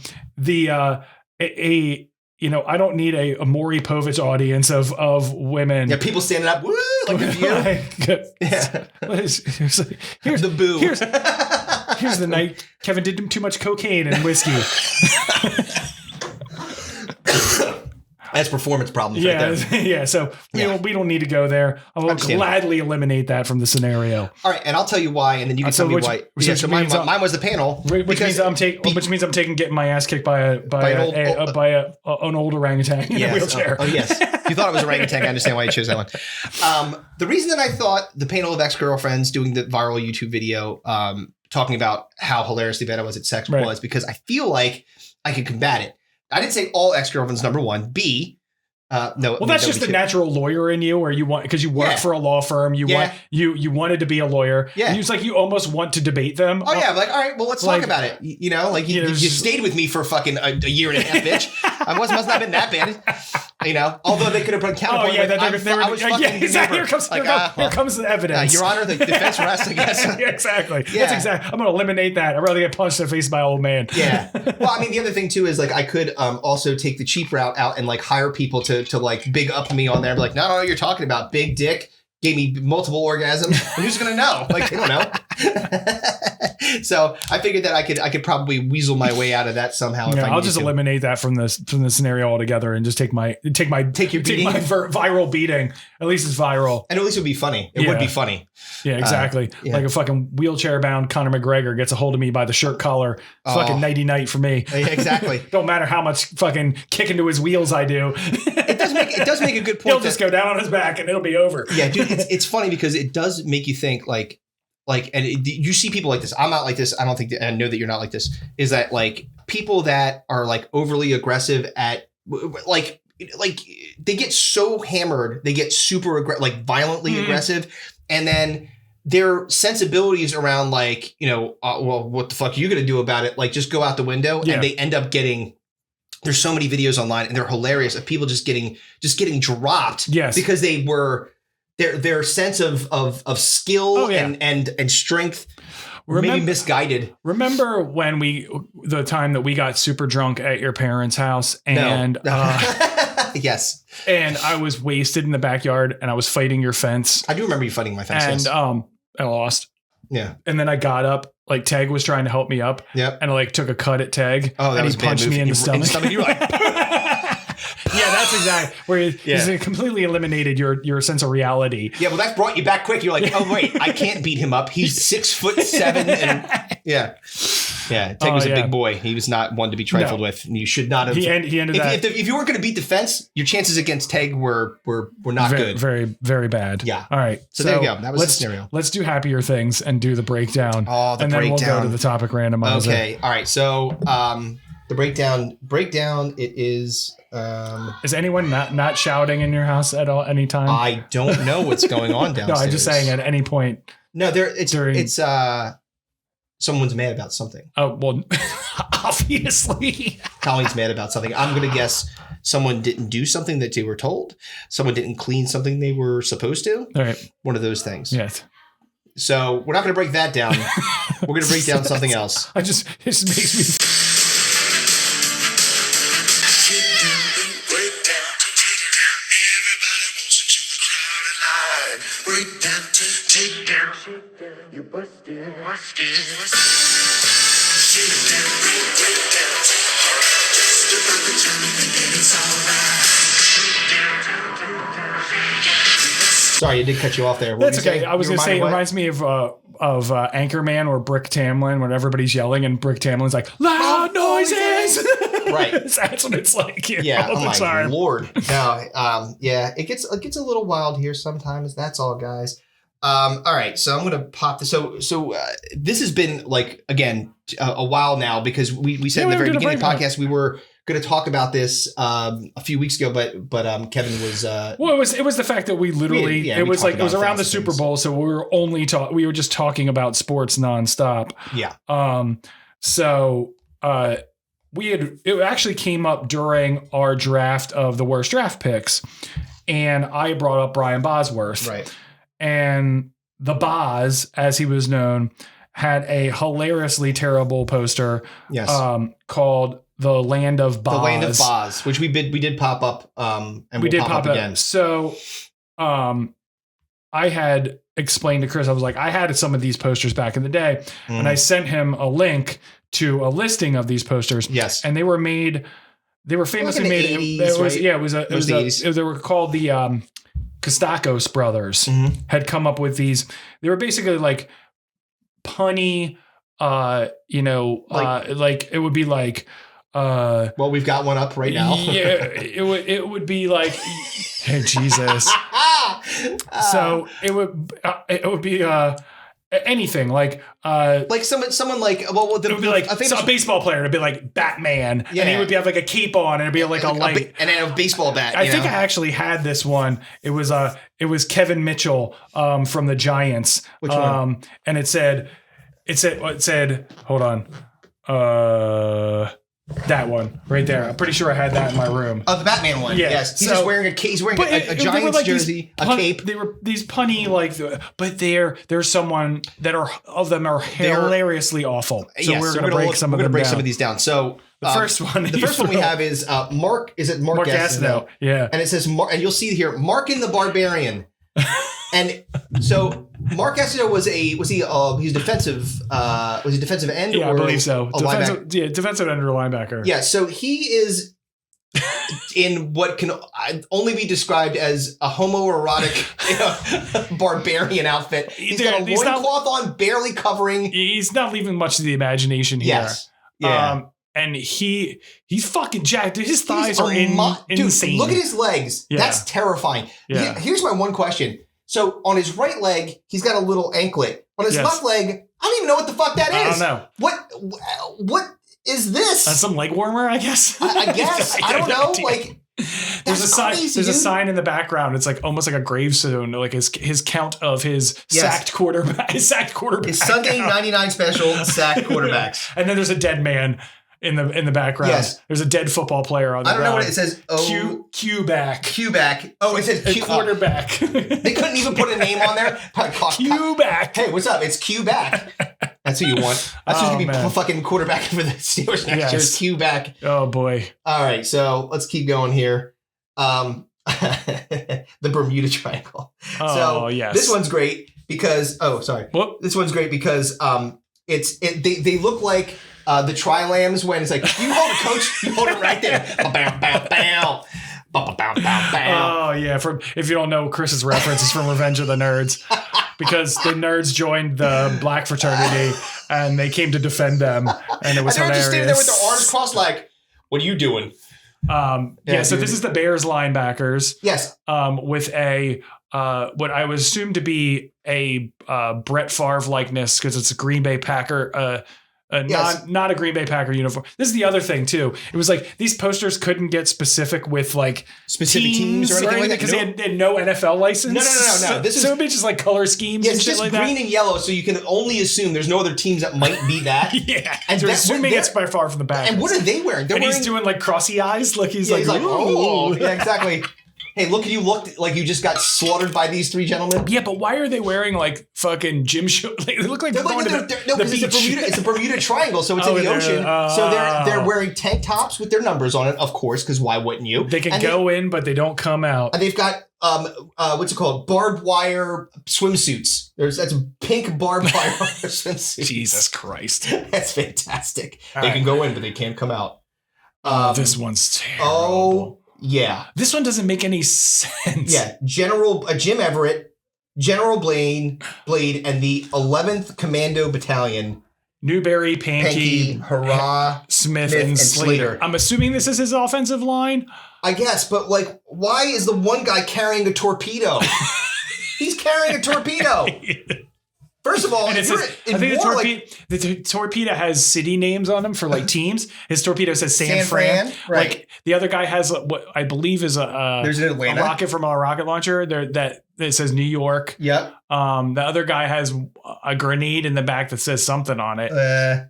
don't need a Maury Povich audience of women. Yeah, people standing up, woo, like a view. Here's the boo. Here's the night Kevin did too much cocaine and whiskey. That's performance problems right there. Yeah. So we don't need to go there. I will gladly eliminate that from the scenario. All right, and I'll tell you why, and then you can tell me why. So mine was the panel, which means I'm getting my ass kicked by an old orangutan in a wheelchair. Yes. You thought it was orangutan. I understand why you chose that one. The reason that I thought the panel of ex-girlfriends doing the viral YouTube video talking about how hilariously bad I was at sex Right. was because I feel like I could combat it. I didn't say all ex-girlfriends, number one. B, no. Well, that's just the natural lawyer in you, where you want, because you work for a law firm. You wanted to be a lawyer. Yeah. And it's like you almost want to debate them. Oh yeah, I'm like, all right, well, let's talk about it. You know, like you stayed with me for fucking a year and a half, bitch. I must not have been that bad. You know, although they could have put counterpoint. Oh yeah, like, I was fucking exactly. Here comes the evidence. Your Honor, the defense rests, I guess. Yeah, exactly. Yeah. That's exactly. I'm going to eliminate that. I'd rather get punched in the face by an old man. Yeah. Well, I mean, the other thing too is like I could also take the cheap route out and like hire people to like big up me on there. Be like, no, no, you're talking about big dick. Gave me multiple orgasms. And who's gonna know? Like, they don't know. So I figured that I could probably weasel my way out of that somehow. Yeah, I'll just eliminate that from the scenario altogether and just take my viral beating. At least it's viral. And at least it would be funny. It would be funny. Yeah, exactly. Like a fucking wheelchair bound Conor McGregor gets a hold of me by the shirt collar. Fucking nighty night for me. Exactly. Don't matter how much fucking kick into his wheels I do. It does make a good point. He'll just go down on his back and it'll be over. Yeah, dude, it's funny because it does make you think you see people like this. I'm not like this. I don't think I know that you're not like this. Is that like people that are like overly aggressive at like they get so hammered, they get super violently aggressive, and then their sensibilities around like, you know, well, what the fuck are you going to do about it? Like just go out the window, and they end up getting. There's so many videos online, and they're hilarious of people just getting dropped. Yes, because they were. Their sense of skill and strength maybe misguided. Remember when the time that we got super drunk at your parents' house and yes, and I was wasted in the backyard and I was fighting your fence. I do remember you fighting my fence. And I lost. Yeah. And then I got up, like Tag was trying to help me up. Yep. And I like took a cut at Tag. Oh, that and was he punched me in the stomach. You were like yeah, that's exactly where he's completely eliminated your sense of reality. Yeah, well, that brought you back quick. You're like, oh wait, I can't beat him up. He's 6'7", and yeah. Teg was a big boy. He was not one to be trifled with, and you should not have. He ended that. If you weren't going to beat the fence, your chances against Teg were not good. Very, very bad. Yeah. All right. So there you go. That was the scenario. Let's do happier things and do the breakdown. Oh, the and breakdown. Then we'll go to the topic randomizer. Okay. All right. So the breakdown. It is. Is anyone not shouting in your house at all? Anytime? I don't know what's going on downstairs. No, I'm just saying at any point. No, it's someone's mad about something. Oh, well, obviously. Colleen's mad about something. I'm going to guess someone didn't do something that they were told. Someone didn't clean something they were supposed to. All right. One of those things. Yes. So we're not going to break that down. We're going to break down something else. It just makes me... Break down, take down, you busted. Shake down, break down, just a perfect time and it's alright. Sorry, I did cut you off there. That's okay. I was going to say, it reminds me of Anchorman or Brick Tamlin when everybody's yelling and Brick Tamlin's like, loud noises. Right. That's what it's like. Yeah. Oh my Lord. No. Yeah. It gets a little wild here sometimes. That's all, guys. All right. So I'm going to pop this. So this has been like, again, a while now because we said in the very beginning of the podcast, we were going to talk about this a few weeks ago, but Kevin was well, it was the fact that we literally it was around the Super Bowl, so we were just talking about sports nonstop. Yeah. It actually came up during our draft of the worst draft picks, and I brought up Brian Bosworth, right? And the Boz, as he was known, had a hilariously terrible poster, called The Land of Boz. The Land of Boz, which we did pop up, and we did pop up again. So, I had explained to Chris, I was like, I had some of these posters back in the day, and I sent him a link to a listing of these posters. Yes, and they were famously made. 80s, they were called the Kostakos brothers. Had come up with these. They were basically like punny, like it would be like. Well, we've got one up right now. Yeah, it would be like, hey, Jesus. So it would be anything like someone like it would be like a baseball player. It'd be like Batman, and he would have like a cape on, and it'd be like a light, and then a baseball bat. I think I actually had this one. It was Kevin Mitchell from the Giants. Which one? And it said, hold on, that one right there. I'm pretty sure I had that in my room. Oh, the Batman one. Yeah. Yes. He's just wearing a cape. He's wearing a Giants jersey, a cape. They were these punny but there's someone that are hilariously awful. So we're gonna break some of these down. So the first one we have is Mark. Is it Mark Gastineau? Yeah. And it says and you'll see here Markin the Barbarian. And so Mark Gastineau he's defensive was he defensive end? Yeah, or I believe so. Defensive end or linebacker. Yeah, so he is in what can only be described as a homoerotic barbarian outfit. He's got a loincloth on, barely covering. He's not leaving much to the imagination here. Yes. Yeah. And he's fucking jacked. His thighs are insane. Dude, look at his legs. Yeah. That's terrifying. Yeah. Here's my one question. So on his right leg, he's got a little anklet. On his left leg, I don't even know what the fuck that is. I don't know. What is this? That's some leg warmer, I guess. I guess. I don't know. Like, there's a sign. There's a sign in the background. It's like almost like a gravestone, like his count of his sacked quarterback. His sacked quarterback. His Sunday 99 special sacked quarterbacks. And then there's a dead man in the background. Yes. There's a dead football player on the ground. I don't know what it says. Q back. Q back. Oh, it says Q quarterback. They couldn't even put a name on there. Q back. Hey, what's up? It's Q back. That's who you want. That's who's going to be fucking quarterback for the Steelers next year. Is Q back. Oh, boy. All right, so let's keep going here. The Bermuda Triangle. Oh, yes. This one's great because This one's great because they look like the Tri-Lambs when it's like, you hold it, coach, you hold it right there. Bow, bow, bow. Oh yeah, if you don't know, Chris's reference is from Revenge of the Nerds, because the nerds joined the black fraternity and they came to defend them, and it was hilarious. Just standing there with their arms crossed, like, "What are you doing?" So this is the Bears linebackers. Yes. With a what I would assume to be a Brett Favre likeness, because it's a Green Bay Packer. Not a Green Bay Packer uniform. This is the other thing too. It was like these posters couldn't get specific with like specific teams or anything like that because they had no NFL license. No. So it would be just like color schemes. Yeah, and it's shit just like green that. and yellow, so you can only assume there's no other teams that might be that. Yeah, and so assuming it's by far from the back. And what are they wearing? He's doing like crossy eyes, like he's like, oh, yeah, exactly. Hey, look, you looked like you just got slaughtered by these three gentlemen. Yeah, but why are they wearing like fucking gym shorts? Like, they look like they're going to the beach. It's a Bermuda Triangle, so it's in the ocean. So they're wearing tank tops with their numbers on it, of course, because why wouldn't you? They can go in, but they don't come out. And they've got what's it called? Barbed wire swimsuits. That's pink barbed wire swimsuits. Jesus Christ, that's fantastic. They can go in, but they can't come out. This one's terrible. Oh. Yeah. This one doesn't make any sense. Yeah. Jim Everett, General Blade, and the 11th Commando Battalion. Newberry, Pankey, Hurrah, Smith, and Slater. I'm assuming this is his offensive line. I guess, but like, why is the one guy carrying a torpedo? He's carrying a torpedo. First of all, I think the torpedo has city names on them for like teams. His torpedo says San Fran. Right. Like the other guy has what I believe is there's an Atlanta rocket from a rocket launcher there that says New York. Yep. The other guy has a grenade in the back that says something on it.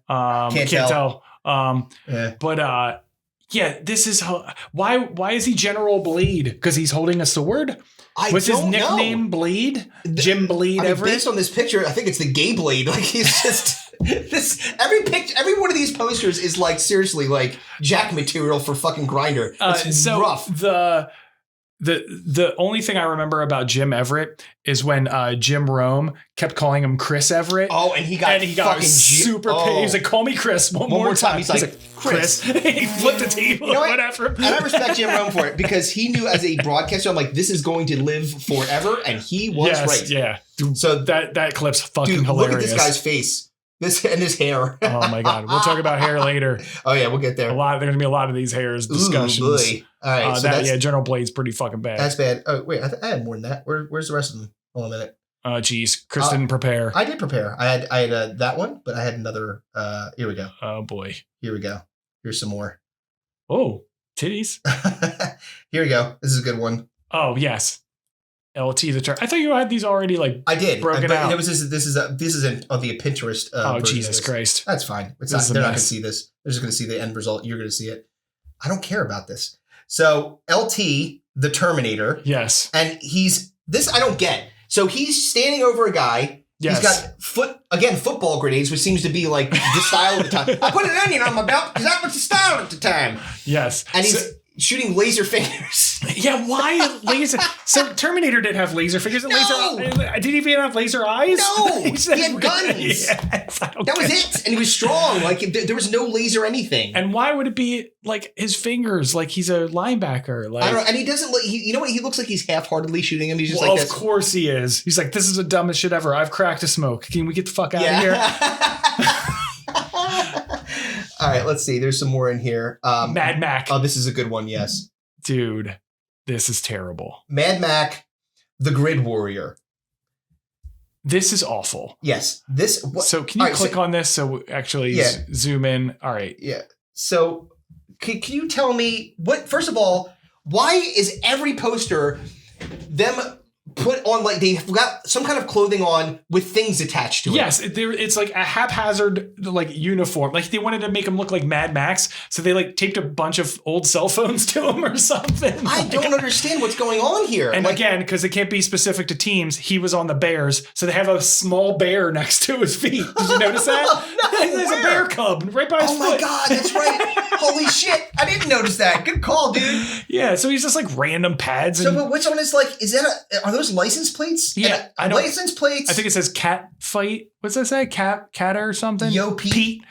Can't tell. But yeah, this is why is he General Blade? Because he's holding a sword. Was his nickname Blade? Jim Blade Everett? Based on this picture, I think it's the gay Blade. Like he's just every one of these posters is like seriously like jack material for fucking Grindr. It's rough. The only thing I remember about Jim Everett is when Jim Rome kept calling him Chris Everett. Oh, and he got super pissed. He was like, "Call me Chris one more time." He's like, "Chris." He flipped the table. Whatever. And I respect Jim Rome for it because he knew as a broadcaster, I'm like, this is going to live forever, and he was right. Yeah. So that clip's fucking hilarious. Look at this guy's face. This and his hair. Oh my God. We'll talk about hair later. Oh yeah, we'll get there. There's going to be a lot of these hairs discussions. Ooh, boy. All right. General Blade's pretty fucking bad. That's bad. Oh wait, I had more than that. Where's the rest of them? Hold on a minute. Geez, Chris didn't prepare. I did prepare. I had that one, but I had another. Here we go. Oh boy. Here we go. Here's some more. Oh, titties. Here we go. This is a good one. Oh yes. LT the term. I thought you had these already like I did. broken out. This is on the Pinterest. Oh Jesus Christ. That's fine. They're not going to see this. They're just going to see the end result. You're going to see it. I don't care about this. So LT the Terminator. Yes. And I don't get. So he's standing over a guy. Yes. He's got football grenades, which seems to be like the style at the time. I put an onion on my belt because that was the style at the time. Yes. And he's shooting laser fingers. Yeah, why laser? So Terminator didn't have laser fingers. And did he even have laser eyes? No, he had guns. Yes, that was it. And he was strong. Like there was no laser anything. And why would it be like his fingers? Like he's a linebacker. Like I don't know. And he doesn't look. You know what? He looks like he's half-heartedly shooting him. He's just well, like, of course he is. He's like, this is the dumbest shit ever. I've cracked a smoke. Can we get the fuck out of here? All right, let's see. There's some more in here. Mad Mac. Oh, this is a good one. Yes. Dude, this is terrible. Mad Mac, the Grid Warrior. This is awful. Yes. So can you click on this so actually zoom in? All right. Yeah. So can you tell me first of all, why is every poster them put on like they've got some kind of clothing on with things attached to it? Yes, it's like a haphazard like uniform. Like they wanted to make him look like Mad Max, so they like taped a bunch of old cell phones to him or something. I don't understand what's going on here. And again, because it can't be specific to teams, he was on the Bears, so they have a small bear next to his feet. Did you notice that? No, there's a bear cub right by his foot. Oh my God, that's right. Holy shit. I didn't notice that. Good call, dude. Yeah, so he's just like random pads. So but which one is like, are those license plates? Yeah, I know. License plates? I think it says cat fight. What's that say? Cat or something? Yo, Pete.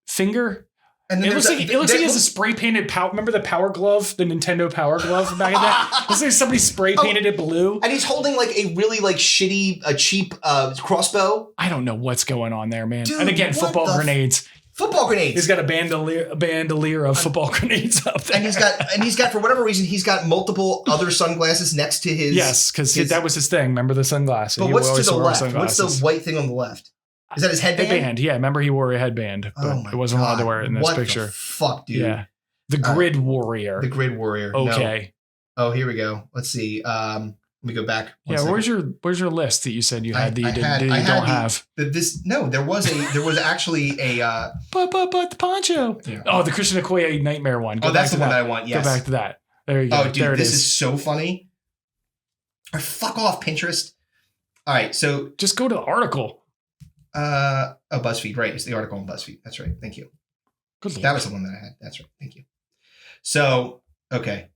Finger. And then it looks like he has a spray painted power. Remember the Power Glove, the Nintendo Power Glove back in that? Looks like somebody spray painted it blue. And he's holding like a really like shitty, cheap crossbow. I don't know what's going on there, man. Dude, and again, football grenades. Football grenades. He's got a bandolier of football grenades up there. And he's got for whatever reason he's got multiple other sunglasses next to his. Yes, because that was his thing. Remember the sunglasses? But what's to the left? What's the white thing on the left? Is that his headband? Headband, yeah. Remember he wore a headband, but it wasn't allowed to wear it in this picture. What the fuck, dude? Yeah. The Grid Warrior. The Grid Warrior. Okay. No. Oh, here we go. Let's see. Let me go back. Yeah, where's your list that you said you had that you don't have? There was actually a but the poncho. Yeah. Oh, the Christian Okoye nightmare one. That's the one that I want. Yes. Go back to that. There you go. Oh, dude, this is so funny. Fuck off, Pinterest. All right, so just go to the article. BuzzFeed, right? It's the article on BuzzFeed. That's right. Thank you. Good Lord. That was the one that I had. That's right. Thank you. So, okay.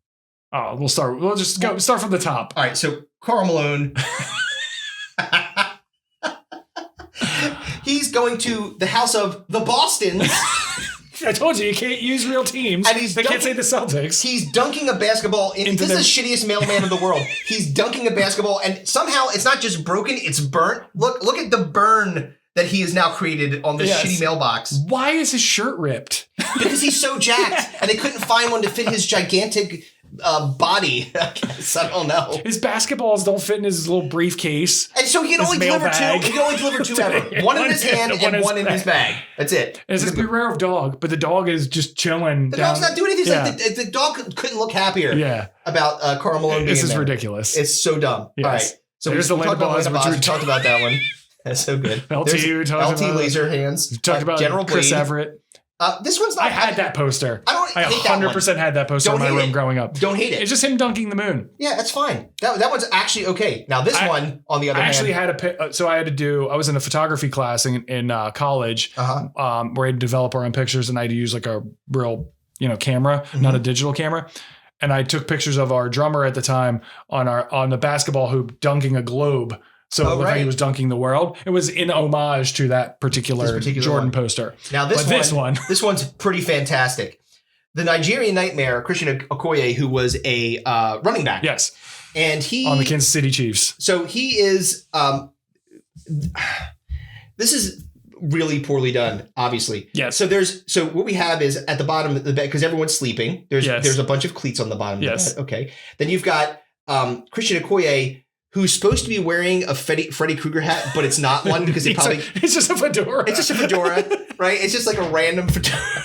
Oh, we'll start from the top. All right. So Karl Malone, he's going to the house of the Bostons. I told you can't use real teams. And they can't say the Celtics. He's dunking a basketball. This is the shittiest mailman in the world. He's dunking a basketball, and somehow it's not just broken; it's burnt. Look at the burn that he has now created on this shitty mailbox. Why is his shirt ripped? Because he's so jacked, and they couldn't find one to fit his gigantic body. I guess. I don't know. His basketballs don't fit in his little briefcase. And so he can only deliver two. He can only deliver two ever. One in his hand and one in his bag. That's it. And it's beware of dog, but the dog is just chilling. The dog's not doing anything. Like the dog couldn't look happier about Karl Malone being This is there. ridiculous. It's so dumb. Yes. All right. So there's the Land Boss. We talked about that one. That's so good. LT laser hands. We talked about General Chris Bleed. Everett. This one's not. I had that poster. I hate that one. 100% had that poster in my room growing up. Don't hate it. It's just him dunking the moon. Yeah, that's fine. That one's actually okay. Now this one, on the other hand, I actually had I was in a photography class in college where I had to develop our own pictures, and I had to use like a real camera, not a digital camera. And I took pictures of our drummer at the time on the basketball hoop dunking a globe. So it looked like he was dunking the world. It was in homage to that particular Jordan poster. Now this one's pretty fantastic. The Nigerian Nightmare, Christian Okoye, who was a running back. Yes. And he on the Kansas City Chiefs. So he is this is really poorly done, obviously. Yes. So what we have is at the bottom of the bed, because everyone's sleeping, there's a bunch of cleats on the bottom of the bed. Okay. Then you've got Christian Okoye, who's supposed to be wearing a Freddy Krueger hat, but it's not one because it probably it's just a fedora. It's just a fedora, right? It's just like a random fedora.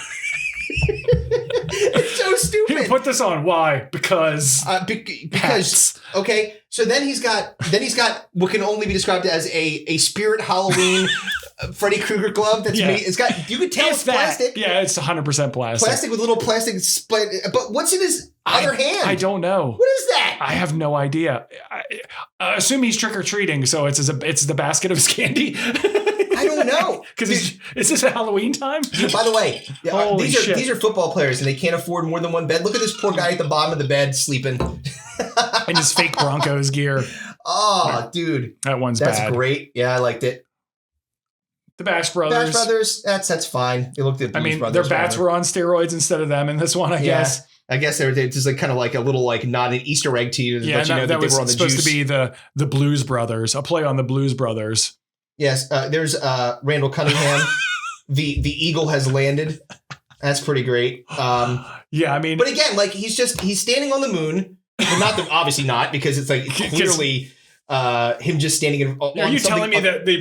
It's so stupid. He put this on. Why? Because because okay. So then he's got what can only be described as a spirit Halloween Freddy Krueger glove that's made. It's got, you could tell it's plastic. Yeah, it's 100% plastic. Plastic with little plastic split. But what's in his other hand? I don't know. What is that? I have no idea. I assume he's trick or treating, so it's the basket of his candy. I don't know. Because is this a Halloween time? By the way, these are football players and they can't afford more than one bed. Look at this poor guy at the bottom of the bed sleeping. In his fake Broncos gear. Oh, dude. That's That's great. Yeah, I liked it. The Bash Brothers. Bash Brothers, that's fine. They looked at Blues Brothers. Their bats were on steroids instead of them in this one, I guess. I guess they're just like kind of like a little like not an Easter egg to you to let you know that they were on the supposed juice. To be the Blues Brothers, a play on the Blues Brothers. Yes, there's Randall Cunningham. The eagle has landed. That's pretty great. Yeah, I mean, but again, like he's standing on the moon. Well, obviously not, because it's like clearly him just standing in. Are you telling me that they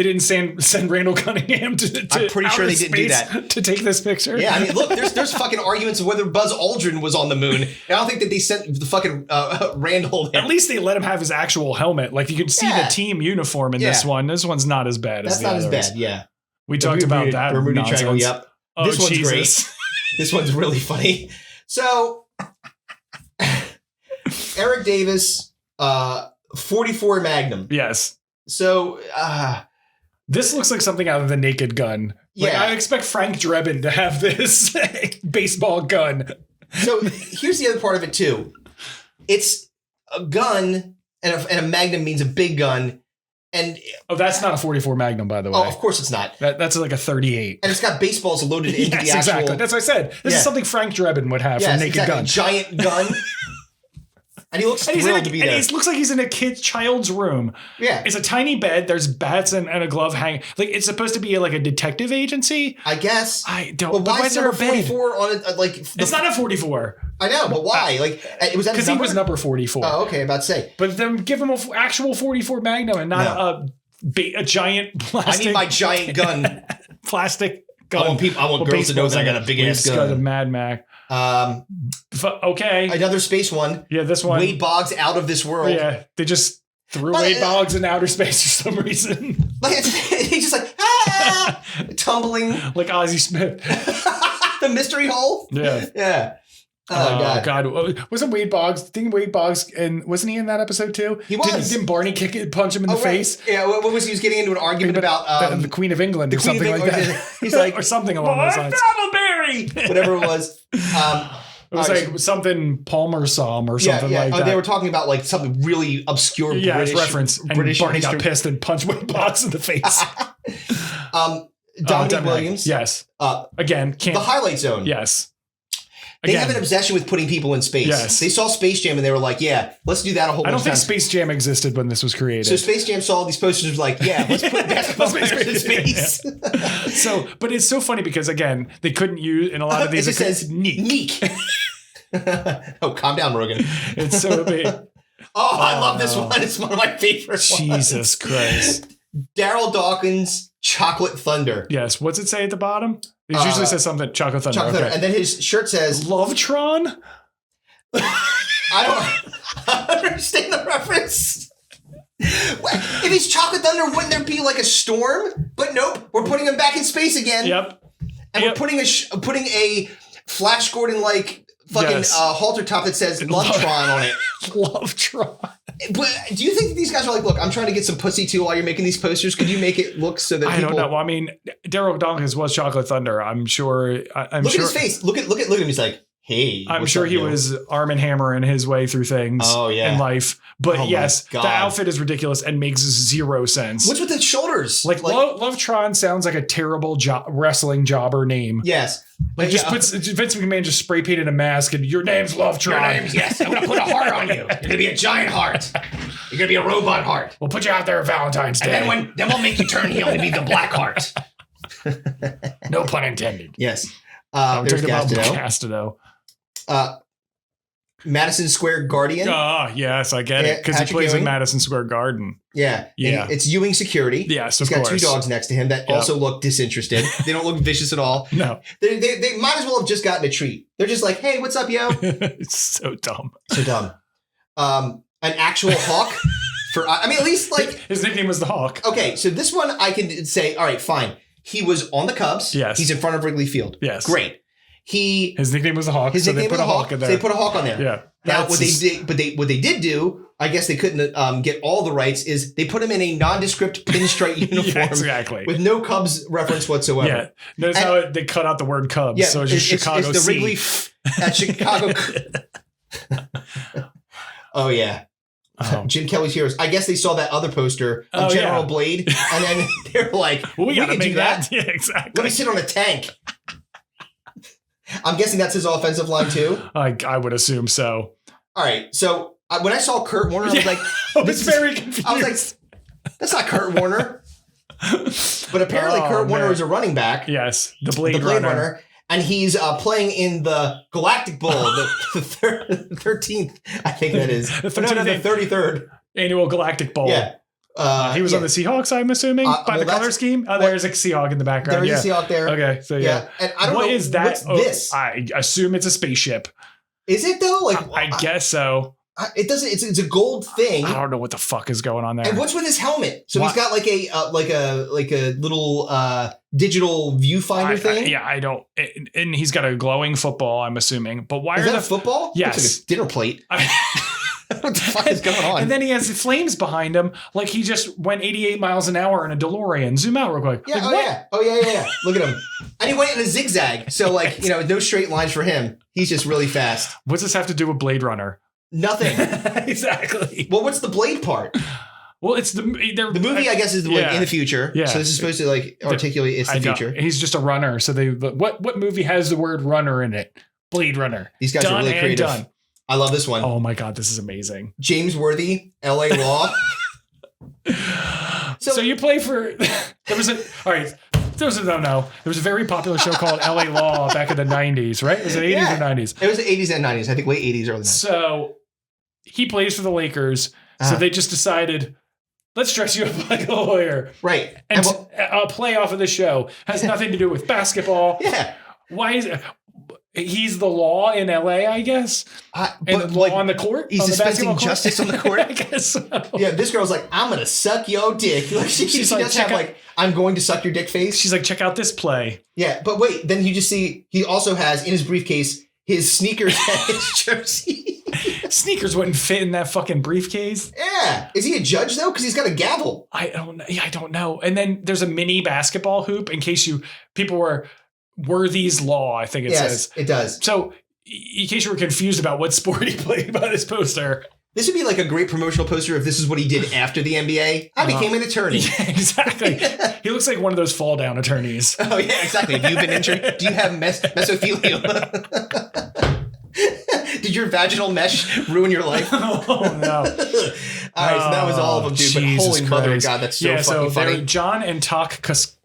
didn't send Randall Cunningham to I'm pretty sure they didn't do that to take this picture? Yeah, I mean, look, there's fucking arguments of whether Buzz Aldrin was on the moon. And I don't think that they sent the fucking Randall there. At least they let him have his actual helmet. Like you could see the team uniform in this one. This one's not as bad as the others. That's not as bad. Yeah, we talked about that. Bermuda Triangle. Yep. Oh, this one's Jesus. great. This one's really funny. So, Eric Davis, 44 Magnum. Yes. So, this looks like something out of The Naked Gun. Like, I expect Frank Drebin to have this baseball gun. So here's the other part of it too. It's a gun, and a Magnum means a big gun. And that's not a 44 Magnum, by the way. Oh, of course it's not. That's like a 38. And it's got baseballs loaded into the actual. Exactly. That's what I said. This is something Frank Drebin would have from Naked Gun. Giant gun. And he looks thrilled to be there. And he looks like he's in a child's room. Yeah. It's a tiny bed. There's bats and a glove hanging. Like, it's supposed to be like a detective agency. I guess. I don't. But why is there a 44 on it? Like, it's not a 44. I know, but why? Like, it was because he was number 44. Oh, okay. About to say. But then give him an actual 44 Magnum and not a giant plastic. I need my giant gun. Plastic gun. I want girls to know that I got a big ass gun. Got a Mad Mac. Okay. Another space one. Yeah, this one. Wade Boggs Out of This World. Yeah, they just threw Wade Boggs in outer space for some reason. Like he's just like tumbling like Ozzie Smith. The mystery hole. Yeah. Yeah. Oh God. Wasn't Wade Boggs? Wasn't he in that episode too? He was. Didn't Barney punch him in the face? Yeah. What was he was getting into an argument about the Queen of England or something like that? He's like or something along those lines. Whatever it was. It was like something Palmer Psalm or something like that. They were talking about like something really obscure British reference. And British Barney got pissed and punched Wade Boggs in the face. Dominic Williams. Yes. Again, The Highlight Zone. Yes. They have an obsession with putting people in space. Yes. They saw Space Jam and they were like, yeah, let's do that a whole bunch of times. I don't think Space Jam existed when this was created. So Space Jam saw all these posters and was like, yeah, let's put basketball players in space. So, but it's so funny because, again, they couldn't use, in a lot of these, it says Neek. Oh, calm down, Rogan. It's so big. I love this one. It's one of my favorite ones. Jesus Christ. Daryl Dawkins, Chocolate Thunder. Yes. What's it say at the bottom? It usually says something, Chocolate Thunder. Chocolate Thunder. And then his shirt says... Lovetron? I don't understand the reference. If he's Chocolate Thunder, wouldn't there be like a storm? But nope, we're putting him back in space again. Yep. And we're putting a Flash Gordon-like fucking halter top that says Lovetron on it. Lovetron. But do you think these guys are like, look, I'm trying to get some pussy too while you're making these posters. Could you make it look so that people... I don't know. Well, I mean, Daryl Dawkins was Chocolate Thunder. I'm sure. Look at his face. Look at him. He's like, hey. I'm sure he was Arm and Hammering his way through things in life. But yes, the outfit is ridiculous and makes zero sense. What's with the shoulders? Like Lovetron sounds like a terrible wrestling jobber name. Yes. Like Vince McMahon just spray painted a mask and your name's Lovetron. Yes, I'm going to put a heart on you. You're going to be a giant heart. You're going to be a robot heart. We'll put you out there at Valentine's Day. And then we'll make you turn heel and be the black heart. No pun intended. Yes. There's Castido. Madison Square Guardian. Yes, I get it. Because he Patrick plays in Ewing. Madison Square Garden. Yeah. Yeah. And it's Ewing Security. Yes, He's of got course. 2 dogs next to him that also look disinterested. They don't look vicious at all. No. They might as well have just gotten a treat. They're just like, hey, what's up, yo? It's so dumb. So dumb. An actual hawk at least like His nickname was the Hawk. okay, so this one I can say, all right, fine. He was on the Cubs. Yes. He's in front of Wrigley Field. Yes. Great. His nickname was the Hawk. His so nickname they put was a Hawk in there. So they put a hawk on there. Yeah. Now what they did do, I guess they couldn't get all the rights, is they put him in a nondescript pinstripe uniform Yeah, exactly. with no Cubs reference whatsoever. Yeah. Notice how they cut out the word Cubs. Yeah, so it's just Chicago it's the C. Wrigley at Chicago. Oh yeah. Jim Kelly's Heroes. I guess they saw that other poster of General Blade, and then they're like, well, we gotta can make do that. Yeah, exactly. Let me sit on a tank. I'm guessing that's his offensive line too. I would assume so. All right. So when I saw Kurt Warner, I was like, I was very confused. I was like, that's not Kurt Warner. But apparently Kurt Warner is a running back. Yes, the Blade Runner. And he's playing in the Galactic Bowl, the 13th, I think that is. The the 33rd. Annual Galactic Bowl. Yeah. He was on the Seahawks, I'm assuming, by the color scheme. Oh, there's a Seahawk in the background. There is a Seahawk there. Okay, so yeah. And I don't know. What is that? What's this? I assume it's a spaceship. Is it though? Like I guess so. It doesn't. It's a gold thing. I don't know what the fuck is going on there. And what's with his helmet? So he's got like a little digital viewfinder thing. I don't. And he's got a glowing football, I'm assuming. But why is are that a football? Yes. Looks like a dinner plate. What the fuck is going on? And then he has the flames behind him, like he just went 88 miles an hour in a DeLorean. Zoom out real quick. Yeah. Like, Oh yeah. Look at him. And he went in a zigzag. So like no straight lines for him. He's just really fast. What's this have to do with Blade Runner? Nothing. Exactly. Well, what's the blade part? Well, it's the movie. I guess is like in the future. Yeah. So this is supposed to like articulate it's the future. He's just a runner. So what movie has the word runner in it? Blade Runner. These guys are really creative. Done. I love this one. Oh my god, this is amazing. James Worthy, LA Law. So you play for there was a very popular show called LA Law back in the 90s, right? Was it 80s or 90s? It was the 80s and 90s. I think late 80s, early 90s. So he plays for the Lakers. So they just decided, let's dress you up like a lawyer. Right. And a play off of the show has nothing to do with basketball. Yeah. Why is it? He's the law in LA, I guess. And law on the court? He's dispensing justice on the court? I guess so. Yeah, this girl's like, I'm going to suck your dick. Like, she like, does have like, I'm going to suck your dick face. She's like, check out this play. Yeah, but wait, then you just see, he also has in his briefcase his sneakers and his jersey. Sneakers wouldn't fit in that fucking briefcase. Yeah. Is he a judge though? Because he's got a gavel. I don't know. And then there's a mini basketball hoop in case people were Worthy's Law, I think it says. It does. So in case you were confused about what sport he played by this poster. This would be like a great promotional poster if this is what he did after the NBA. I became an attorney. Yeah, exactly. He looks like one of those fall down attorneys. Oh, yeah, exactly. Have you been injured? Do you have mesothelioma? Did your vaginal mesh ruin your life? Oh, no. All right, so that was all of them, dude. But holy mother of God, that's so fucking funny. John and Tak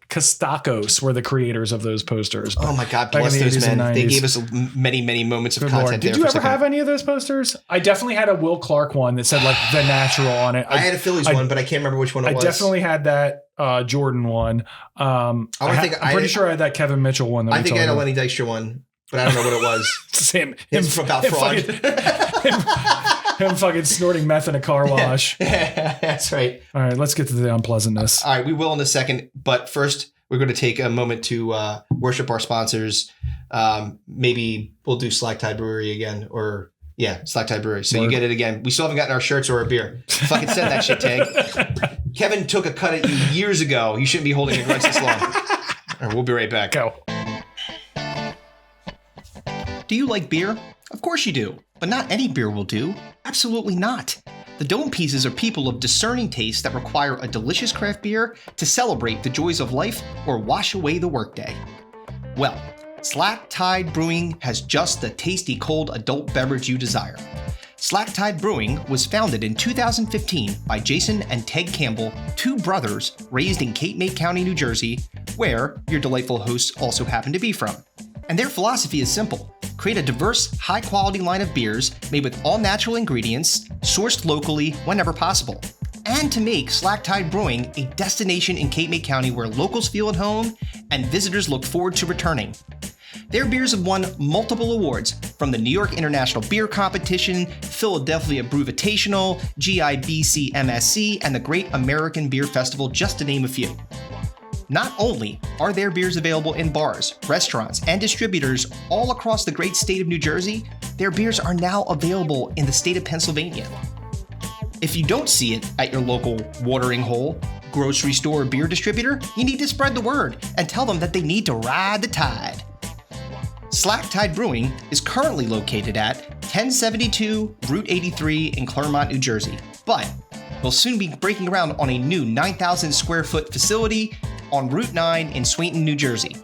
Kostakos were the creators of those posters. Oh my God, bless those men. They gave us many, many moments of content. Did you ever have any of those posters? I definitely had a Will Clark one that said like The Natural on it. I had a Phillies one, but I can't remember which one it was. I definitely had that Jordan one. I'm pretty sure I had that Kevin Mitchell one. I think I had a Lenny Dykstra one, but I don't know what it was. Him about fraud. Him fucking snorting meth in a car wash. That's right. All right, let's get to the unpleasantness. All right, we will in a second, but first we're going to take a moment to worship our sponsors. Maybe we'll do Slack Tide Brewery again, or Slack Tide Brewery. So you get it again. We still haven't gotten our shirts or our beer. Fucking send that shit, Tank. Kevin took a cut at you years ago. You shouldn't be holding a grudge this long. All right, we'll be right back. Go. Do you like beer? Of course you do, but not any beer will do. Absolutely not. The Dome Pieces are people of discerning taste that require a delicious craft beer to celebrate the joys of life or wash away the workday. Well, Slack Tide Brewing has just the tasty cold adult beverage you desire. Slack Tide Brewing was founded in 2015 by Jason and Ted Campbell, two brothers raised in Cape May County, New Jersey, where your delightful hosts also happen to be from. And their philosophy is simple. create a diverse, high-quality line of beers made with all-natural ingredients, sourced locally whenever possible. And to make Slack Tide Brewing a destination in Cape May County where locals feel at home and visitors look forward to returning. Their beers have won multiple awards from the New York International Beer Competition, Philadelphia Brewvitational, GIBC MSC, and the Great American Beer Festival, just to name a few. Not only are their beers available in bars, restaurants, and distributors all across the great state of New Jersey, their beers are now available in the state of Pennsylvania. If you don't see it at your local watering hole, grocery store, or beer distributor, you need to spread the word and tell them that they need to ride the tide. Slack Tide Brewing is currently located at 1072 Route 83 in Claremont, New Jersey, but will soon be breaking ground on a new 9,000 square foot facility on Route 9 in Swainton, New Jersey.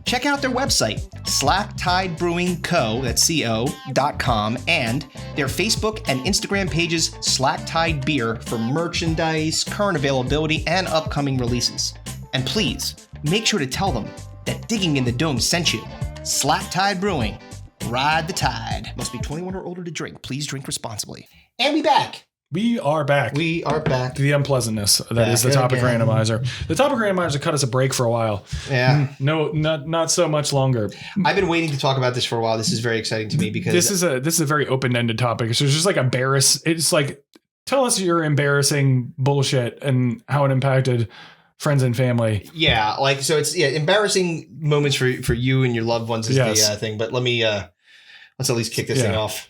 Check out their website, slacktide.co.com, and their Facebook and Instagram pages, Slack Tide Beer, for merchandise, current availability, and upcoming releases. And please, make sure to tell them that Digging in the Dome sent you. Slack Tide Brewing. Ride the tide. Must be 21 or older to drink. Please drink responsibly. And we back. We are back. We are back. The unpleasantness that is the Topic Randomizer. The Topic Randomizer cut us a break for a while. Yeah. No, not so much longer. I've been waiting to talk about this for a while. This is very exciting to me because this is a very open-ended topic. So it's just like it's like, tell us your embarrassing bullshit and how it impacted friends and family. Yeah, like so it's embarrassing moments for you and your loved ones is the thing. But let's at least kick this thing off.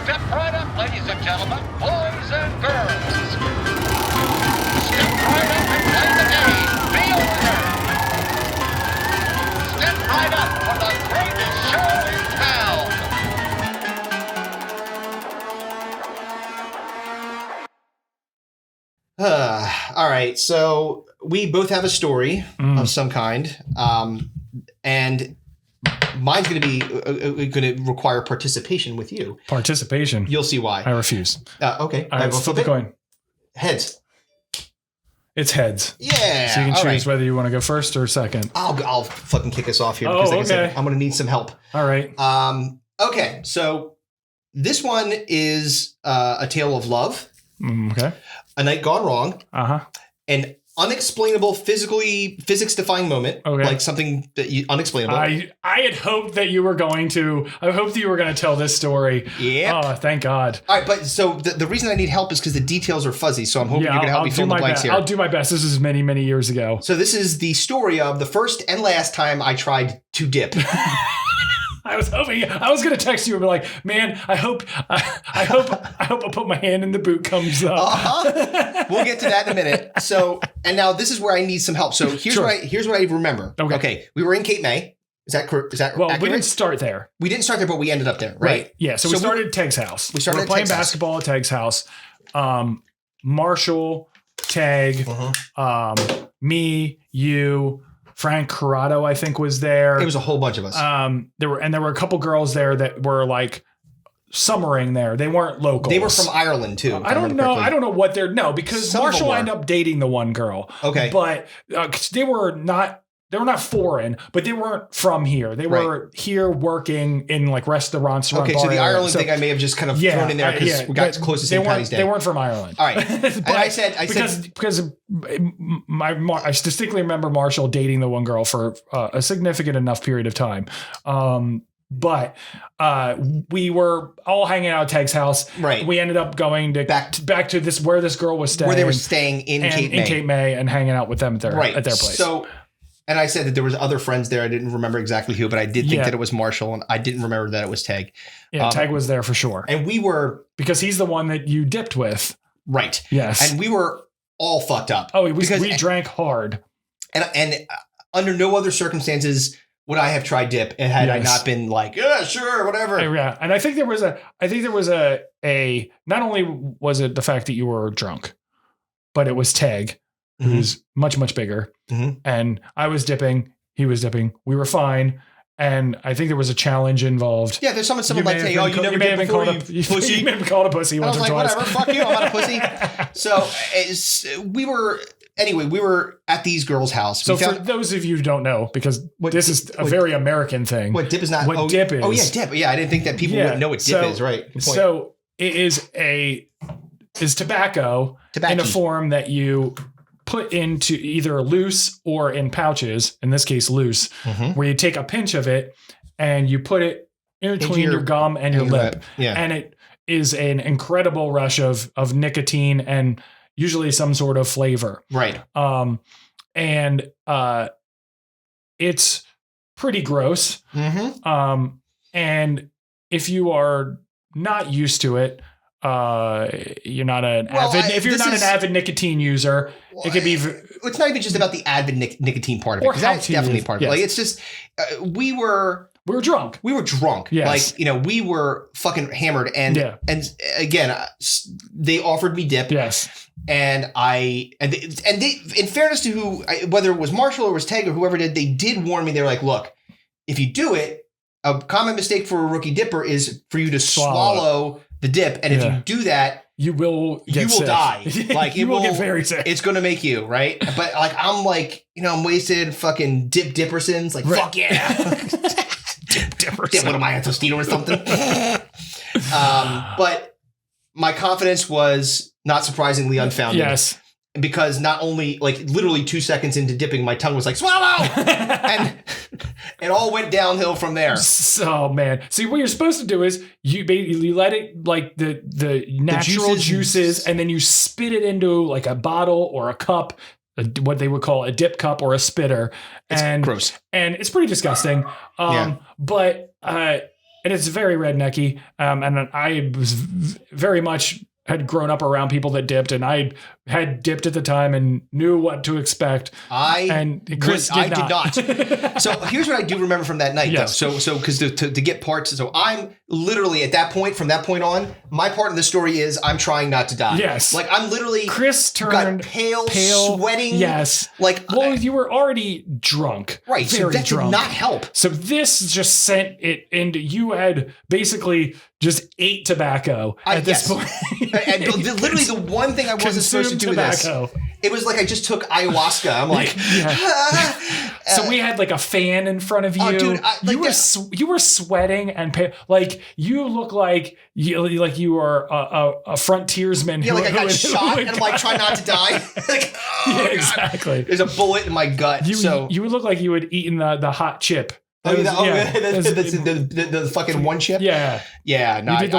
Step right up, ladies and gentlemen, boys and girls. Step right up and play the game. Be a winner. Step right up for the greatest show in town. All right, so we both have a story of some kind, and mine's going to require participation with you. Participation. You'll see why. I refuse. Okay. All right, flip the coin. Heads. It's heads. Yeah. So you can choose whether you want to go first or second. I'll fucking kick us off here because like I said, I'm going to need some help. All right. Okay. So this one is a tale of love. Okay. A night gone wrong. Uh-huh. An unexplainable physics-defying moment. Okay. Like something that unexplainable. I had hoped that you were going to. I hoped that you were going to tell this story. Yeah. Oh, thank God. All right, but so the reason I need help is because the details are fuzzy. So I'm hoping you're going to help me fill in the blanks here. I'll do my best. This is many, many years ago. So this is the story of the first and last time I tried to dip. I was hoping I was going to text you and be like, man, I hope I put my hand in the boot comes up. We'll get to that in a minute. So, and now this is where I need some help. So here's what I remember. Okay. We were in Cape May. Is that correct? Is that accurate? We didn't start there. We didn't start there, but we ended up there, right? Yeah. So we started at Teg's house. We were playing basketball at Teg's house. Marshall, Teg, me, you, Frank Corrado, I think, was there. It was a whole bunch of us. There were a couple girls there that were like summering there. They weren't local. They were from Ireland too. I don't know. I don't know what they're because some Marshall ended up dating the one girl. Okay, but they were not foreign, but they weren't from here. They were here working in like restaurants. Okay, so the Ireland thing I may have just kind of thrown in there because we got close to St. Patty's Day. They weren't from Ireland. All right, and I said because I distinctly remember Marshall dating the one girl for a significant enough period of time. But we were all hanging out at Teg's house. Right. We ended up going to back to this where this girl was staying. Where they were staying in Cape May and hanging out with them at their place. So. And I said that there was other friends there. I didn't remember exactly who, but I did think that it was Marshall, and I didn't remember that it was Teg. Yeah, Teg was there for sure. And we were... Because he's the one that you dipped with. Right. Yes. And we were all fucked up. Oh, we drank hard. And under no other circumstances would I have tried dip, and had I not been like, yeah, sure, whatever. Yeah. And I think there was a not only was it the fact that you were drunk, but it was Teg, who's much, much bigger. And I was dipping, he was dipping, we were fine. And I think there was a challenge involved. Yeah, there's someone like saying, "Oh, you never did before, you pussy." You may have been called a pussy once or twice. Whatever, fuck you, I'm not a pussy. So we were anyway, we were at these girls' house. So for those of you who don't know, because this is a very American thing. What dip is not? What dip is? Oh yeah, dip. Yeah, I didn't think that people wouldn't know what dip is. Right. Good point. So it is tobacco in a form that you put into either loose or in pouches. In this case, loose, where you take a pinch of it and you put it in between your gum and your lip. Yeah. And it is an incredible rush of nicotine and usually some sort of flavor. Right. And it's pretty gross. And if you are not used to it, you're not an avid nicotine user, it could be. It's not even just about the avid nicotine part of it, because that's definitely part of it. Like, it's just we were drunk. We were drunk. Yes. Like, we were fucking hammered. And again, they offered me dip. Yes. And they, in fairness to whether it was Marshall or was Teg or whoever they did warn me. They were like, look, if you do it, a common mistake for a rookie dipper is for you to swallow the dip. And if you do that, you will die. Like, you will get very sick. It's going to make you, right? But like, I'm like, I'm wasted, fucking Dippersons. Like, fuck yeah. Dip one of my Antostino or something. But my confidence was not surprisingly unfounded. Yes. Because not only, like, literally 2 seconds into dipping, my tongue was like, swallow! And it all went downhill from there. So, man. See, what you're supposed to do is you let it, like, the natural juices, and then you spit it into, like, a bottle or a cup, what they would call a dip cup or a spitter. It's gross. And it's pretty disgusting. But, and it's very rednecky. And I was very much had grown up around people that dipped, and I had dipped at the time and knew what to expect. Chris did not. So here's what I do remember from that night, though. So because to get parts, so I'm literally at that point, from that point on, my part of the story is I'm trying not to die. Yes. Like, I'm literally Chris turned got pale, sweating. Yes. Like, well, you were already drunk. Right. Very so that drunk. did not help. So this just sent it into, you had basically just ate tobacco at this point. And literally the one thing I wasn't supposed to do with this, it was like I just took ayahuasca. I'm like, so we had like a fan in front of you. Oh, dude, you were sweating and like you look like you were a frontiersman. Yeah, like I got shot and I'm like trying not to die. Like, exactly. There's a bullet in my gut. You would look like you had eaten the hot chip. The fucking one chip? Yeah. Yeah. No, you did the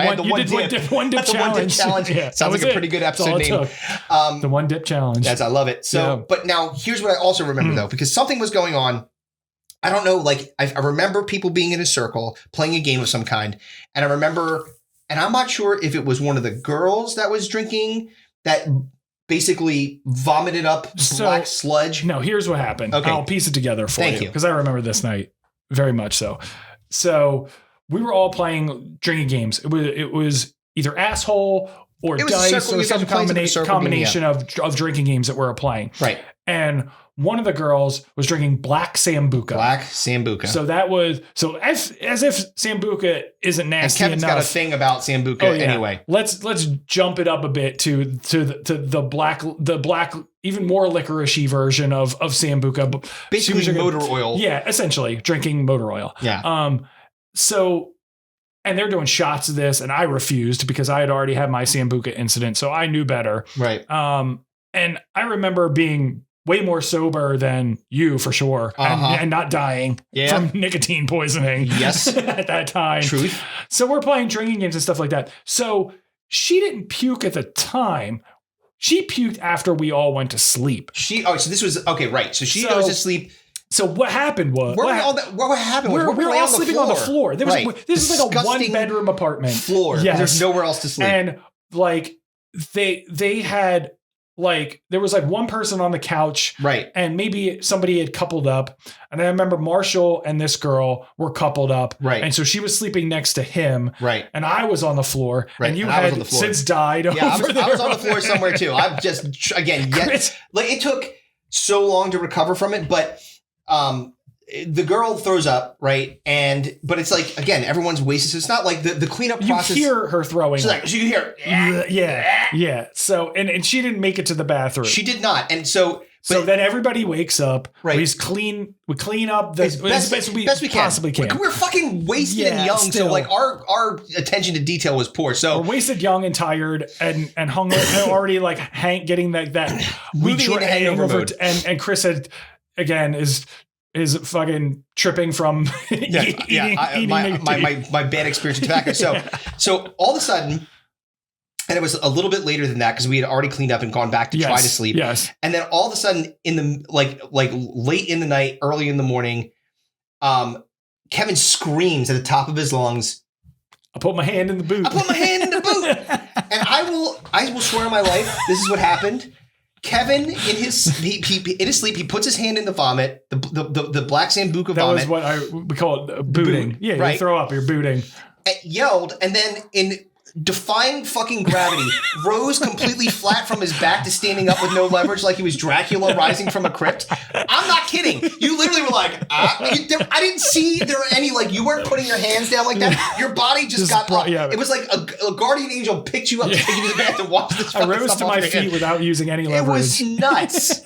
one dip challenge. Yeah, sounds like a pretty good episode name. The one dip challenge. Yes, I love it. So, but now here's what I also remember though, because something was going on. I don't know, like I remember people being in a circle playing a game of some kind. And I remember, and I'm not sure if it was one of the girls that was drinking that basically vomited up black sludge. No, here's what happened. Okay. I'll piece it together for you. Because I remember this night very much so. So we were all playing drinking games. It was either asshole or dice or some combination of drinking games that we were playing. Right. And one of the girls was drinking black sambuca. So that was as if sambuca isn't nasty and Kevin's enough. Got a thing about sambuca anyway. Let's jump it up a bit to the black even more licoricey version of sambuca. Basically motor oil. Yeah, essentially drinking motor oil. Yeah. So, and they're doing shots of this, and I refused because I had already had my sambuca incident, so I knew better. Right. And I remember being way more sober than you for sure, and not dying from nicotine poisoning. Yes. At that time. Truth. So we're playing drinking games and stuff like that. So she didn't puke at the time. She puked after we all went to sleep. So this was okay, right? So she goes to sleep. So what happened was what happened? We were all sleeping on the floor. This is like a Disgusting 1-bedroom apartment floor. Yes. There's nowhere else to sleep. And like they had. Like there was like one person on the couch, right? And maybe somebody had coupled up. And I remember Marshall and this girl were coupled up, right? And so she was sleeping next to him, right? And I was on the floor, right? And you had since died. Yeah, I was on the floor somewhere too. I'm just like it took so long to recover from it, but the girl throws up, right? But it's like, again, everyone's wasted. So it's not like the cleanup process. You hear her throwing. She's like, so you can hear. Yeah. So, and she didn't make it to the bathroom. She did not. And so So then everybody wakes up. Right. We clean up the best we possibly can. We're fucking wasted and young, still. so like our attention to detail was poor. So we're wasted, young, and tired, and hung and already like getting that moving into hangover mode. And Chris again is fucking tripping from eating my bad experience with tobacco. So all of a sudden. And it was a little bit later than that because we had already cleaned up and gone back to try to sleep. Yes. And then all of a sudden, in the like late in the night, early in the morning, Kevin screams at the top of his lungs. I put my hand in the boot. And I will swear on my life, this is what happened. Kevin in his sleep, he puts his hand in the vomit, the black Sambuca vomit. That was what we call it booting. Yeah, right. You throw up, you're booting. Yelled, and then in defying fucking gravity, rose completely flat from his back to standing up with no leverage like he was Dracula rising from a crypt. I'm not kidding. You literally were like, I didn't see there were any, like, you weren't putting your hands down like that. Your body just got up. Yeah, it was like a guardian angel picked you up to take you to the bath to watch this. I rose to my feet without using any leverage. It was nuts.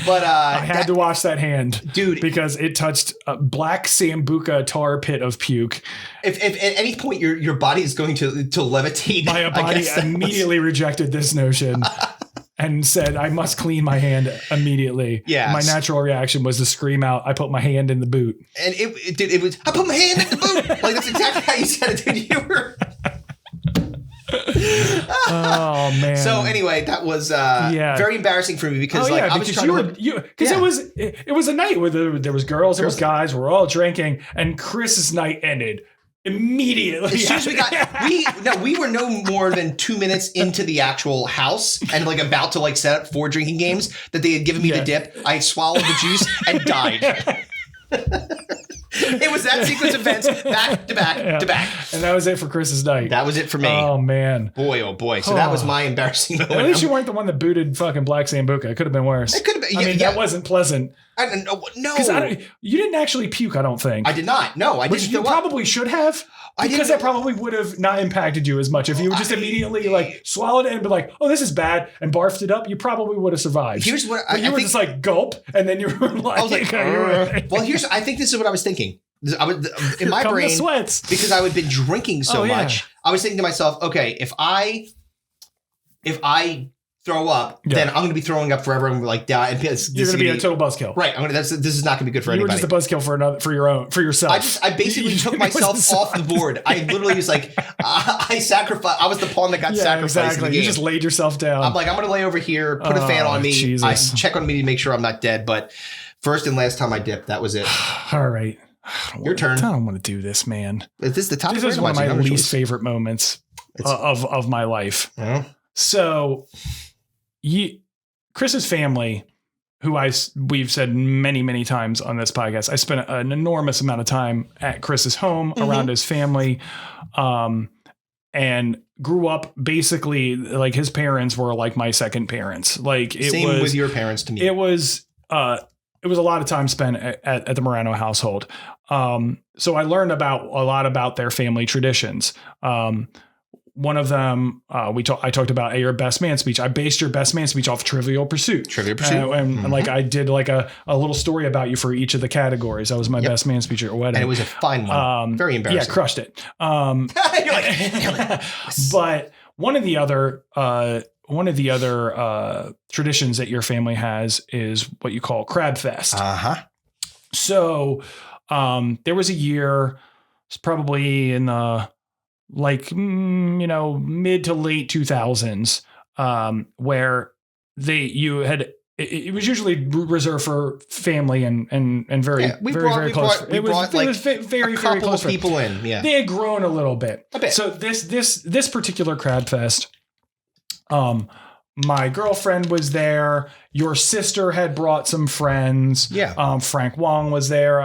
But I had to wash that hand, dude, because it touched a black Sambuca tar pit of puke. If at any point your body is going to levitate, my body immediately rejected this notion and said, "I must clean my hand immediately." Yeah, my natural reaction was to scream out, "I put my hand in the boot!" And it was, "I put my hand in the boot!" Like that's exactly how you said it, dude. You were. Oh man! So anyway, that was very embarrassing for me because I was trying it was a night where there was girls, there was guys, we're all drinking, and Chris's night ended immediately. As soon as we were no more than 2 minutes into the actual house and like about to like set up 4 drinking games that they had given me the dip. I swallowed the juice and died. It was that sequence of events back to back to back. And that was it for Chris's night. That was it for me. Oh, man. Boy, oh, boy. So that was my embarrassing moment. At least you weren't the one that booted fucking Black Sambuca. It could have been worse. It could have been. I mean, that wasn't pleasant. I don't know. No. Because you didn't actually puke, I don't think. I did not. No, I didn't. You probably should have. Because that probably would have not impacted you as much. If you just immediately like swallowed it and be like, "Oh, this is bad," and barfed it up, you probably would have survived. Here's what you were just like gulp, and then you were like, I was like, well, I think this is what I was thinking. I would in my brain sweats. Because I had been drinking so much. I was thinking to myself, okay, if I throw up, then I'm going to be throwing up forever and like die. And you're going to be a total buzzkill, right? This is not going to be good for anybody. You were just a buzzkill for yourself. I basically took myself off the board. I literally was like, I sacrificed. I was the pawn that got sacrificed. Exactly. In the game. You just laid yourself down. I'm like, I'm going to lay over here, put a fan on me. Jesus. I check on me to make sure I'm not dead. But first and last time I dipped, that was it. All right. Your turn. I don't want to do this, man. Is this the Topic Randomizer? This is one of my least favorite moments of my life. Yeah. So, Chris's family, who we've said many, many times on this podcast, I spent an enormous amount of time at Chris's home around his family, and grew up basically like his parents were like my second parents. Like Same with your parents to me. It was a lot of time spent at the Morano household. So I learned a lot about their family traditions. One of them, I talked about your best man speech. I based your best man speech off Trivial Pursuit. And like I did like a little story about you for each of the categories. That was my best man speech at your wedding. And it was a fine one. Very embarrassing. Yeah, crushed it. You're like, but one of the other traditions that your family has is what you call Crab Fest. So there was a year, it's probably in the mid to late 2000s, where it was usually reserved for family and very very close. It was very a couple close of people in. Yeah, they had grown a little bit. A bit. So this particular Crab Fest, my girlfriend was there. Your sister had brought some friends. Yeah. Frank Wong was there.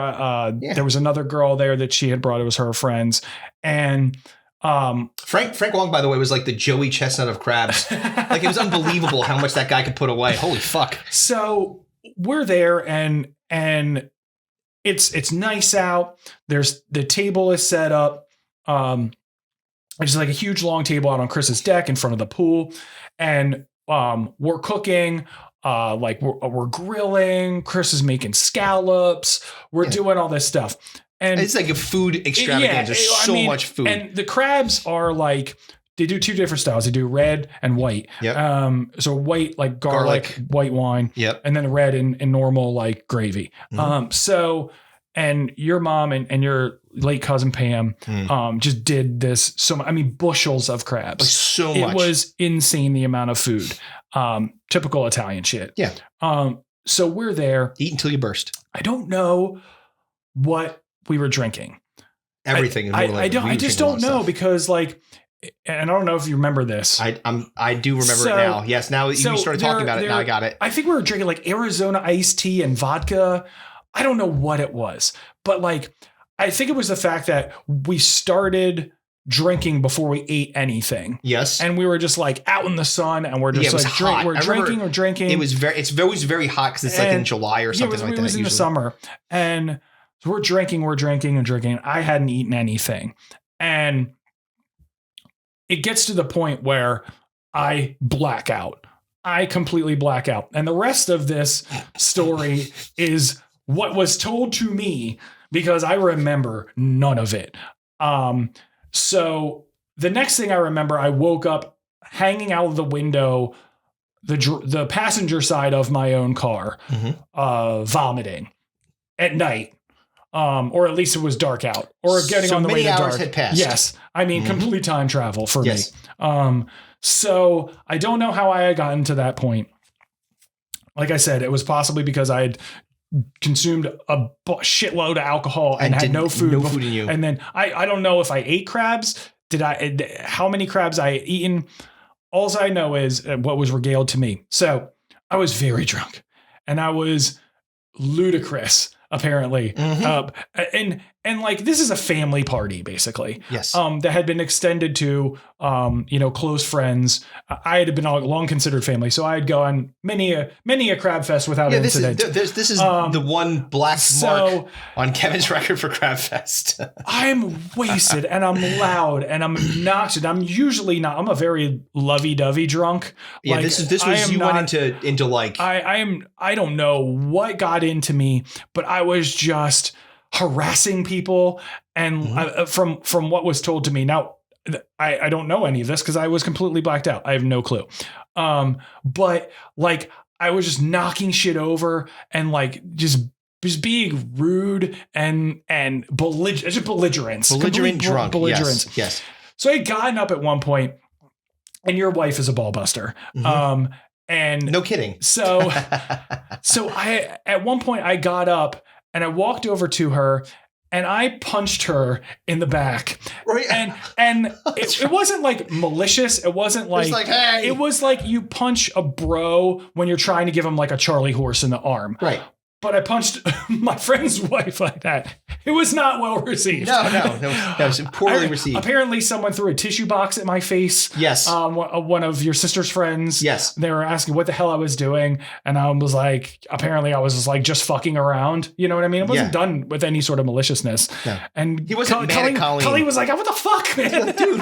There was another girl there that she had brought. It was her friends. And Frank Wong, by the way, was like the Joey Chestnut of crabs. Like it was unbelievable how much that guy could put away. Holy fuck. So we're there and it's nice out. The table is set up. It's like a huge long table out on Chris's deck in front of the pool. And we're cooking. Like we're grilling. Chris is making scallops. We're doing all this stuff. And it's like a food extravaganza. There's so much food. And the crabs are like, they do two different styles. They do red and white. Yep. So white, like garlic, white wine. Yep. And then red in normal, like gravy. Mm-hmm. And your mom and your late cousin Pam just did this. Bushels of crabs. So much. It was insane, the amount of food. Typical Italian shit. Yeah. So we're there. Eat until you burst. I don't know what we were drinking. Everything. I just don't know because like, and I don't know if you remember this. I do remember it now. Yes. Now you started talking about it. Now I got it. I think we were drinking like Arizona iced tea and vodka. I don't know what it was, but like, I think it was the fact that we started drinking before we ate anything. Yes. And we were just like out in the sun and we're just we're drinking. It's always very hot because it's like in July or something like that. It was in the summer. And so we're drinking. I hadn't eaten anything. And it gets to the point where I black out. I completely black out. And the rest of this story is what was told to me because I remember none of it. So the next thing I remember, I woke up hanging out of the window, the passenger side of my own car, vomiting at night. Or at least it was dark out or getting on the way to dark. Many hours had passed. Yes. I mean, complete time travel for me. So I don't know how I had gotten to that point. Like I said, it was possibly because I had consumed a shitload of alcohol and had no food in you. And then I don't know if I ate crabs. How many crabs I had eaten? All I know is what was regaled to me. So I was very drunk and I was ludicrous, apparently. And like, this is a family party, basically. Yes. That had been extended to, close friends. I had been long considered family. So I had gone many a crab fest without incident. This is the one black mark on Kevin's record for Crab Fest. I'm wasted and I'm loud and I'm obnoxious. I'm usually not. I'm a very lovey-dovey drunk. Yeah, like, this was you went into like. I don't know what got into me, but I was just harassing people and from what was told to me. Now, I don't know any of this because I was completely blacked out. I have no clue. But like I was just knocking shit over and like just being rude and belligerence. Belligerent drunk. Belligerence. Yes. So I had gotten up at one point and your wife is a ball buster. And no kidding. So I, at one point I got up and I walked over to her and I punched her in the back. Right. And it wasn't like malicious. It wasn't like, hey. It was like you punch a bro when you're trying to give him like a Charlie horse in the arm. Right. But I punched my friend's wife like that. It was not well received. No, that was poorly received. Apparently someone threw a tissue box at my face. Yes. One of your sister's friends. Yes. They were asking what the hell I was doing. And I was like, apparently I was just like just fucking around. You know what I mean? It wasn't done with any sort of maliciousness. No. And he wasn't mad at Colleen. Colleen was like, what the fuck, man? Dude.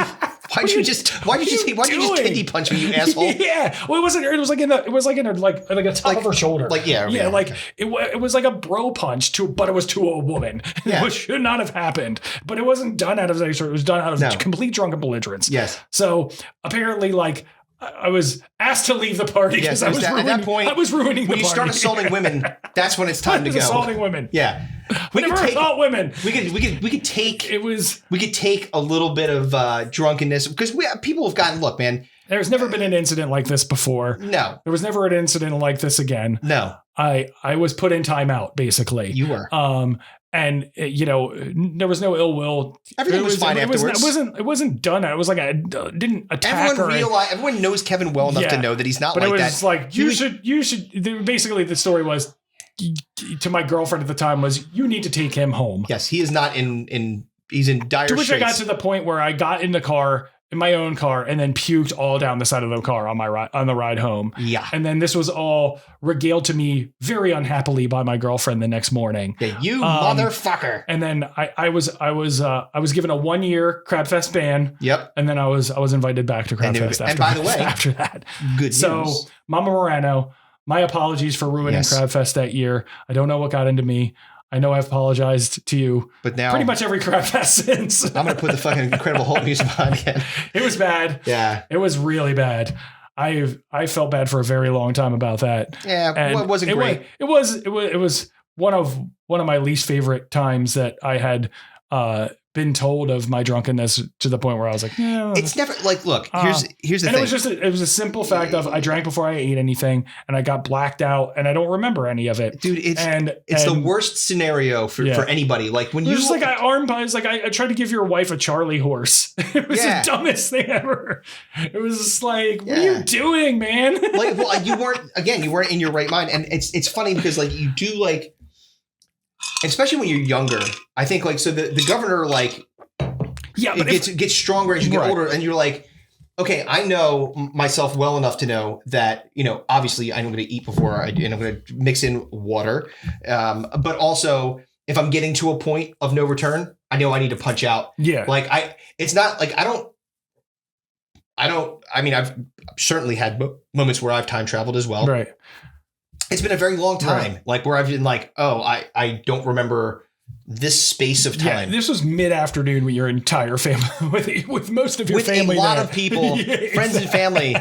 Why'd you just kidney punch me, you asshole? Yeah. Well, it was like in a top of her shoulder. Like, it was like a bro punch but it was to a woman. Yeah. Which should not have happened. But it wasn't done out of any sort. It was done out of complete drunken belligerence. Yes. So apparently, like, I was asked to leave the party because at that point I was ruining the party. When you start assaulting women, that's when it's time to go. Assaulting women. Yeah. We never assault women. We could take a little bit of drunkenness because people have gotten, look, man. There's never been an incident like this before. No. There was never an incident like this again. No. I was put in timeout, basically. You were. And there was no ill will. Everything was fine afterwards. It wasn't done. It was like I didn't attack her. Everyone knows Kevin well enough to know that he's not like that. But it was like you should. Basically, the story was to my girlfriend at the time was you need to take him home. Yes, he is not in. He's in dire straits. To which I got to the point where I got in the car. In my own car, and then puked all down the side of the car on the ride home. Yeah, and then this was all regaled to me very unhappily by my girlfriend the next morning. Yeah, you motherfucker. And then I was given a 1-year Crabfest ban. Yep. And then I was invited back to Crabfest. And by the way, after that, good news. So Mama Morano, my apologies for ruining Yes. Crab Fest that year. I don't know what got into me. I know I've apologized to you, But now pretty much every Crab Fest since. I'm going to put the fucking Incredible Hulk music on again. It was bad. Yeah. It was really bad. I felt bad for a very long time about that. Yeah. And It wasn't great. It was one of my least favorite times that I had been told of my drunkenness to the point where I was like, yeah. It's never like, look, here's the And thing. it was a simple fact of I drank before I ate anything and I got blacked out and I don't remember any of it. Dude, it's the worst scenario for anybody. Like when it you was just like I tried to give your wife a Charlie horse. It was the dumbest thing ever. It was just like, what are you doing, man? like, well, you weren't in your right mind. And it's funny because like you do like, especially when you're younger, I think like, so the governor, like, it gets stronger as you get older and you're like, okay, I know myself well enough to know that, you know, obviously I'm going to eat before I do, and I'm going to mix in water. But also if I'm getting to a point of no return, I know I need to punch out. Yeah. Like it's not like, I mean, I've certainly had moments where I've time traveled as well. Right. It's been a very long time, like where I've been like, oh, I don't remember this space of time. Yeah, this was mid-afternoon with your entire family, with most of your family, a lot there. of people, friends and family.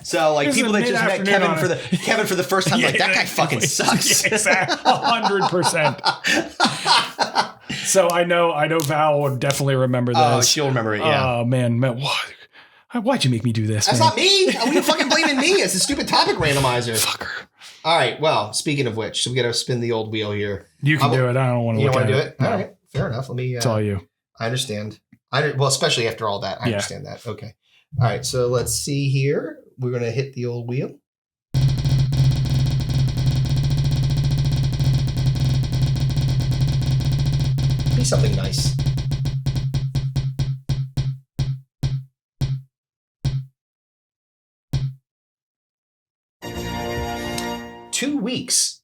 So like people that just met Kevin for the first time, like that guy fucking sucks. Exactly, 100%. So I know Val would definitely remember this. Oh, she'll remember it. Yeah. Oh man, why'd you make me do this? That's man? not me. Are you fucking blaming me? It's a stupid topic randomizer. Fucker. All right. Well, speaking of which, so we got to spin the old wheel here. You can do it. I don't want to look at it. You don't want to do it? No. All right. Fair enough. Let me. It's all you. I understand. Well, especially after all that. I understand that. Okay. All right. So let's see here. We're going to hit the old wheel. Be something nice. Two weeks.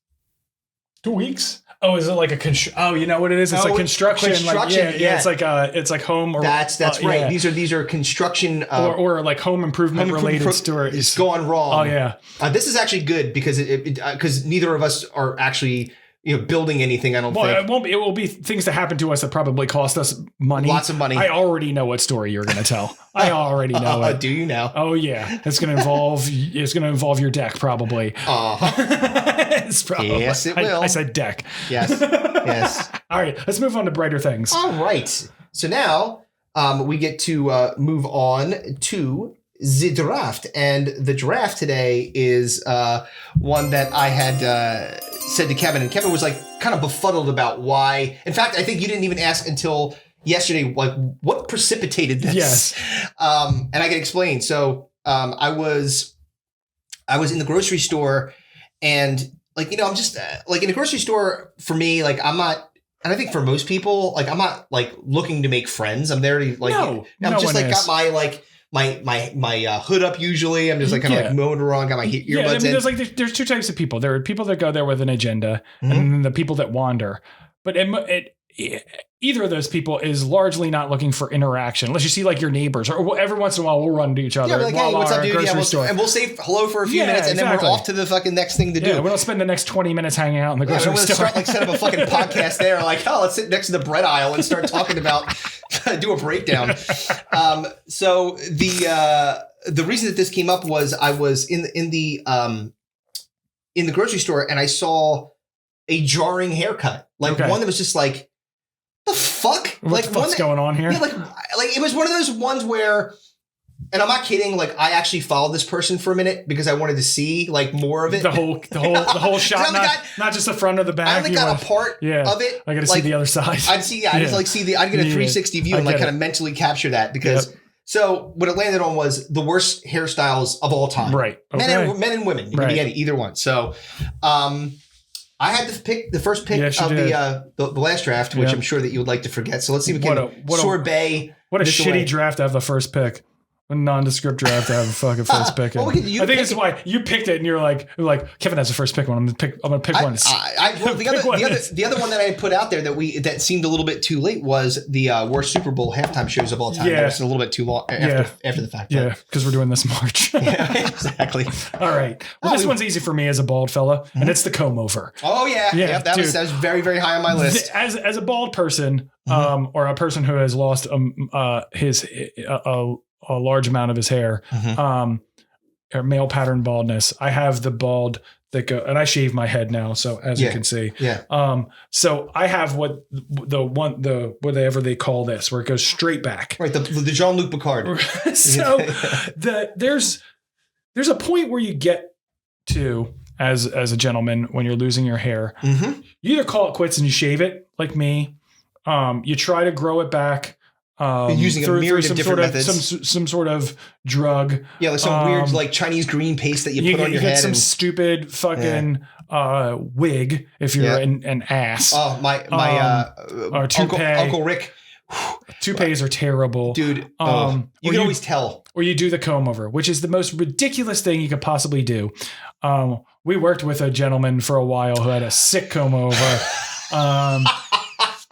2 weeks? Oh, is it like oh, you know what it is? It's like construction. Yeah. It's like home or That's right. Yeah. These are construction or like home improvement related stories. It's gone wrong. Oh yeah. This is actually good because because neither of us are actually building anything. I don't think. It won't be. It will be things that happen to us that probably cost us money. Lots of money. I already know what story you're going to tell. I already know it. Do you now? Oh yeah. It's going to involve your deck probably. It's probably. Yes, it will. I said deck. Yes. Yes. All right. Let's move on to brighter things. All right. So now we get to move on to the draft, and the draft today is one that I had said to Kevin, and Kevin was like kind of befuddled about why. In fact, I think you didn't even ask until yesterday, like what precipitated this. Yes. And I can explain. So I was in the grocery store, and like I'm just like in a grocery store for me, like I'm not. And I think for most people, like I'm not like looking to make friends. I'm there to like I'm just like got my like my hood up usually. I'm just like kind of like mowing around, got my earbuds in. There's two types of people. There are people that go there with an agenda, and then the people that wander. But either of those people is largely not looking for interaction, unless you see like your neighbors, or every once in a while we'll run into each other. Yeah, like, hey, what's up, dude? And we'll say hello for a few minutes, and then we're off to the fucking next thing to do. Yeah, we don't spend the next 20 minutes hanging out in the grocery store. Start like set up a fucking podcast there, like, oh, let's sit next to the bread aisle and start talking about, do a breakdown. So the reason that this came up was I was in the grocery store and I saw a jarring haircut, like one that was just like, the fuck? What the fuck's going on here? Yeah, like it was one of those ones where, and I'm not kidding, like I actually followed this person for a minute because I wanted to see like more of it. The whole shot, not just the front or the back. I only got a part of it. I got to see the other side. I'd get a 360 view and like kind of mentally capture that because so what it landed on was the worst hairstyles of all time. Right. Okay. Men and women. You can be either one. So I had to pick the first pick of the last draft, which I'm sure that you would like to forget. So let's see if we can sorbet. What a shitty draft to have the first pick. nondescript draft to have a fucking first pick. Well, I think that's why you picked it, and you're like Kevin has the first pick one. I'm gonna pick one. The other one that I had put out there that seemed a little bit too late was the worst Super Bowl halftime shows of all time. Yeah. That was a little bit too long after the fact. Yeah, because we're doing this March. Yeah, exactly. All right. Well, this one's easy for me as a bald fella, and it's the comb over. Oh yeah, Yeah, that was very, very high on my list. As a bald person, or a person who has lost a large amount of his hair, or male pattern baldness. I have the bald that go, and I shave my head now. So as you can see, so I have whatever they call this, where it goes straight back. Right. The Jean-Luc Picard. So there's a point where you get to as a gentleman when you're losing your hair. You either call it quits and you shave it like me. You try to grow it back. Using a myriad of different methods. Some sort of drug. Yeah, like some weird like Chinese green paste that you put on your head. Some stupid fucking wig if you're an ass. Oh, my or toupee. Uncle Rick. Toupees are terrible. Dude, you can always tell. Or you do the comb over, which is the most ridiculous thing you could possibly do. We worked with a gentleman for a while who had a sick comb over.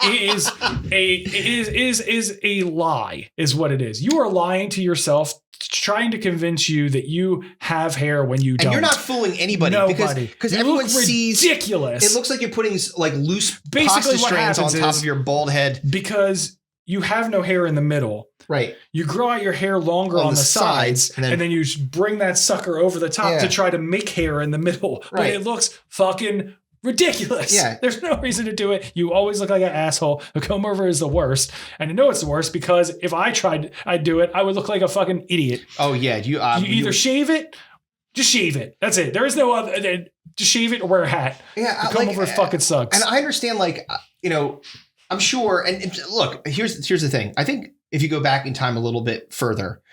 It is a lie, is what it is. You are lying to yourself, trying to convince you that you have hair when you don't. And you're not fooling anybody. Because everyone sees ridiculous. It looks like you're putting like loose basically pasta strands on top of your bald head. Because you have no hair in the middle. Right. You grow out your hair longer on the sides and then you bring that sucker over the top to try to make hair in the middle. Right. But it looks fucking ridiculous. Yeah. There's no reason to do it. You always look like an asshole. The comb over is the worst. And I know it's the worst because if I tried, I'd do it, I would look like a fucking idiot. Oh, yeah. You either shave it, just shave it. That's it. There is no other. Just shave it or wear a hat. Yeah. The comb over fucking sucks. And I understand, like, I'm sure. And look, here's the thing. I think if you go back in time a little bit further,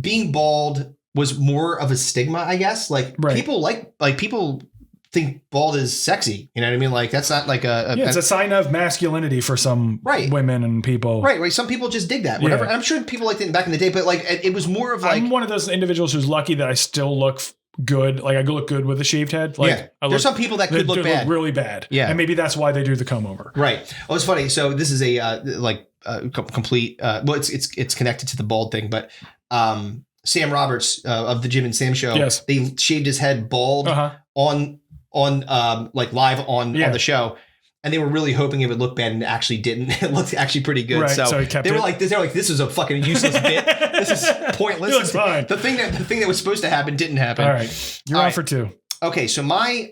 being bald was more of a stigma, I guess. Like people people think bald is sexy. You know what I mean? Like that's not like it's a sign of masculinity for some women and people. Right. Some people just dig that. Whatever. Yeah. I'm sure people liked it back in the day, but like it was more of like, I'm one of those individuals who's lucky that I still look good. Like I look good with a shaved head. Like there's some people that could look bad. Look really bad. Yeah. And maybe that's why they do the comb over. Right. Oh, it's funny. So this is a complete well, it's connected to the bald thing, but Sam Roberts of the Jim and Sam show, they shaved his head bald on like live on the show, and they were really hoping it would look bad, and it actually didn't. It looked actually pretty good. Right, so he kept they were like, this is a fucking useless bit. This is pointless. It was fine. The thing that was supposed to happen didn't happen. All right, you're on for two. Okay, so my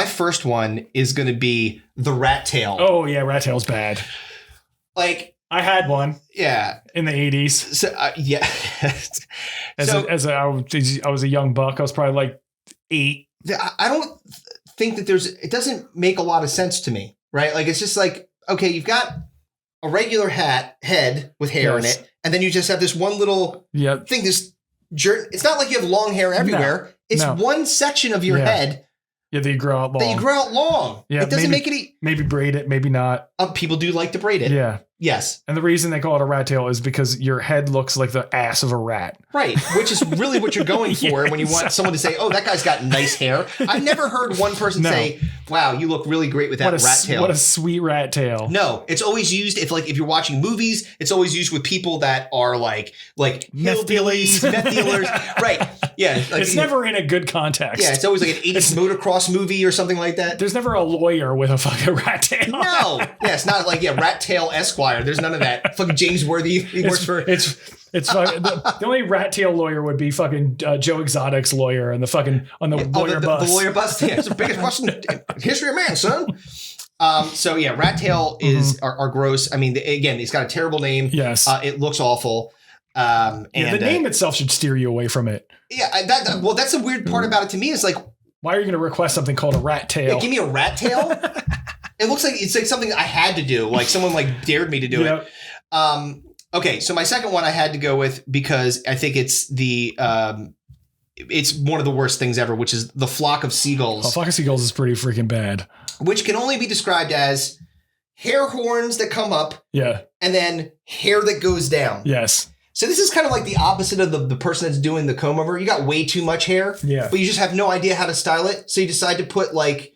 first one is going to be the rat tail. Oh yeah, rat tail's bad. Like. I had one. Yeah. In the 80s. So, yeah. I was a young buck. I was probably like 8. I don't think that it doesn't make a lot of sense to me, right? Like, it's just like, okay, you've got a regular head with hair in it, and then you just have this one little thing, it's not like you have long hair everywhere. It's one section of your head. Yeah, that you grow out long. Yeah, it doesn't make it. Maybe braid it, maybe not. People do like to braid it. Yeah. Yes. And the reason they call it a rat tail is because your head looks like the ass of a rat. Right. Which is really what you're going for when you want someone to say, oh, that guy's got nice hair. I've never heard one person say, wow, you look really great with that rat tail. What a sweet rat tail. No, it's always used if you're watching movies, it's always used with people that are like hillbillies, meth dealers. Right. Yeah. Like, it's never in a good context. Yeah. It's always like an 80s motocross movie or something like that. There's never a lawyer with a fucking rat tail. No. Yeah. It's not like, Rat Tail Esquire. There's none of that. Fucking James Worthy. He works for. It's fucking, the only rat tail lawyer would be fucking Joe Exotic's lawyer and the fucking on the lawyer bus. The lawyer bus. Yeah, it's the biggest question in history of man, son. So yeah, rat tail are gross. I mean, again, it's got a terrible name. Yes. It looks awful. And the name itself should steer you away from it. Yeah. That's the weird part about it to me is like, why are you going to request something called a rat tail? Yeah, give me a rat tail. It looks like it's like something I had to do. Like someone like dared me to do it. Okay, so my second one I had to go with because I think it's it's one of the worst things ever, which is the flock of seagulls. Flock of seagulls is pretty freaking bad. Which can only be described as hair horns that come up. Yeah. and then hair that goes down. Yes. So this is kind of like the opposite of the person that's doing the comb over. You got way too much hair, but you just have no idea how to style it. So you decide to put like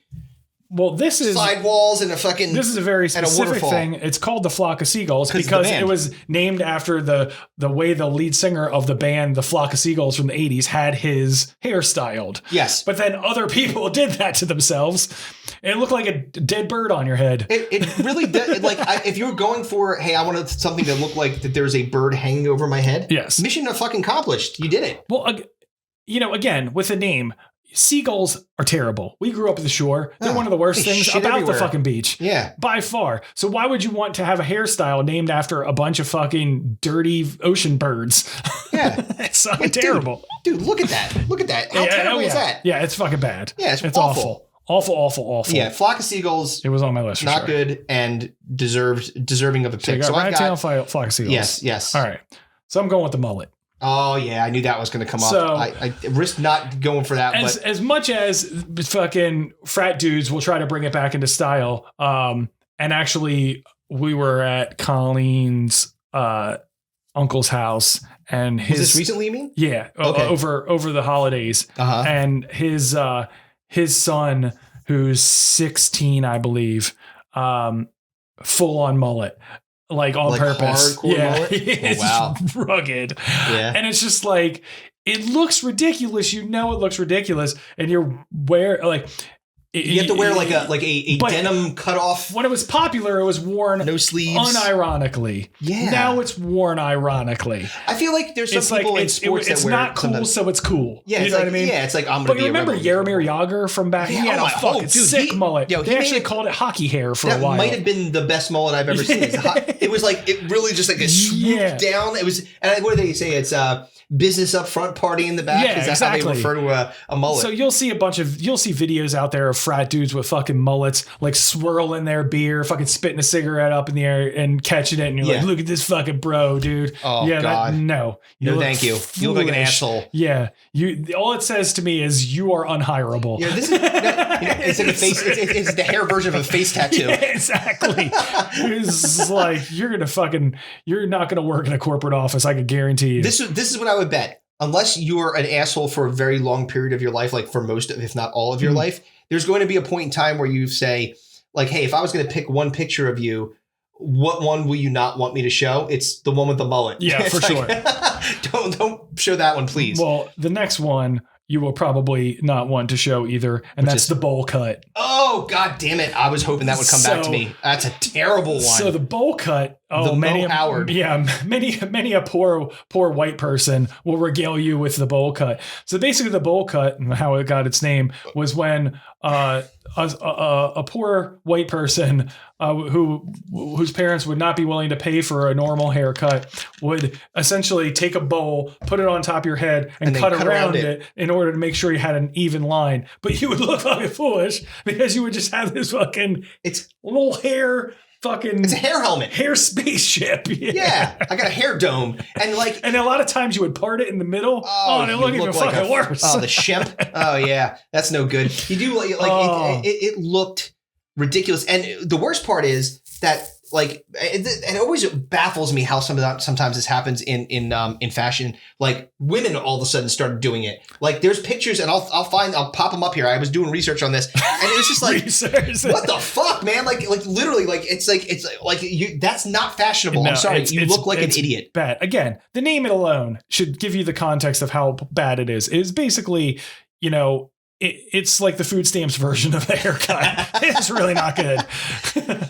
this is sidewalls and a fucking. This is a very specific thing. It's called the Flock of Seagulls because it was named after the way the lead singer of the band, the Flock of Seagulls from the 80s, had his hair styled. Yes. But then other people did that to themselves. It looked like a dead bird on your head. It really did. Like if you were going for, hey, I wanted something that looked like that there's a bird hanging over my head. Yes. Mission fucking accomplished. You did it. Well, again, with a name, seagulls are terrible. We grew up at the shore. They're one of the worst things about everywhere. the fucking beach. Yeah. By far. So why would you want to have a hairstyle named after a bunch of fucking dirty ocean birds? Yeah. It's fucking terrible. Dude, look at that. Look at that. How terrible is that? Yeah, it's fucking bad. Yeah, it's awful. Awful. Yeah, Flock of Seagulls. It was on my list for not sure. good and deserving of a pick. So Rat Tail, Flock of Seagulls. Yes. All right. So I'm going with the mullet. Oh, yeah. I knew that was going to come up. So, I risked not going for that. As much as fucking frat dudes will try to bring it back into style, and actually, we were at Colleen's uncle's house, and his... Was this recently, you mean? Yeah. Okay. Over the holidays. Uh-huh. And his son, who's 16, I believe, full on mullet. Like on purpose. Hardcore mullet? It's rugged. Yeah. And it's just like, it looks ridiculous. You know, it looks ridiculous. And you're you have to wear like a denim cutoff. When it was popular, it was worn no sleeves. Unironically. Yeah. Now it's worn ironically. I feel like there's some people in sports it's that wear not cool, so it's cool. Yeah, you know what I mean? Yeah, it's like I'm gonna But be you remember Jaromir Jagr from back? Yeah, he had a fucking sick mullet. Yo, they actually called it hockey hair for a while. That might have been the best mullet I've ever seen. It was like it really just like a swoop down. It was, and what do they say? It's business up front, party in the back. Yeah, is that exactly. how they refer to a mullet? So you'll see videos out there of frat dudes with fucking mullets, like swirling their beer, fucking spitting a cigarette up in the air and catching it, and you're like, look at this fucking bro, dude. Oh God, no, thank you. Foolish. You look like an asshole. Yeah, all it says to me is you are unhireable. Yeah, this is it's like a face. It's the hair version of a face tattoo. Yeah, exactly. It's like you're not gonna work in a corporate office. I can guarantee you. This is what I would bet. Unless you're an asshole for a very long period of your life, like for most of, if not all of your life, there's going to be a point in time where you say, like, hey, if I was going to pick one picture of you, what one will you not want me to show? It's the one with the mullet. Yeah, for sure. Don't show that one, please. Well, the next one you will probably not want to show either, and that's the bowl cut. Oh, God damn it. I was hoping that would come back to me. That's a terrible one. So the bowl cut, Howard. Yeah, many a poor white person will regale you with the bowl cut. So basically the bowl cut, and how it got its name, was when a poor white person whose parents would not be willing to pay for a normal haircut would essentially take a bowl, put it on top of your head, and cut around it in order to make sure you had an even line. But you would look fucking foolish because you would just have this fucking little hair fucking... It's a hair helmet. Hair spaceship. Yeah. I got a hair dome. And a lot of times you would part it in the middle. Oh, and it looked even fucking worse. Oh, the shemp. Oh, yeah. That's no good. You do it looked ridiculous. And the worst part is that it always baffles me how sometimes this happens in fashion. Like women all of a sudden started doing it. Like there's pictures, and I'll pop them up here. I was doing research on this, and it was just like, what the fuck, man? Like literally, that's not fashionable. No, I'm sorry, you look like an idiot. Bad. Again, the name it alone should give you the context of how bad it is. It's basically, it's like the food stamps version of the haircut. It's really not good.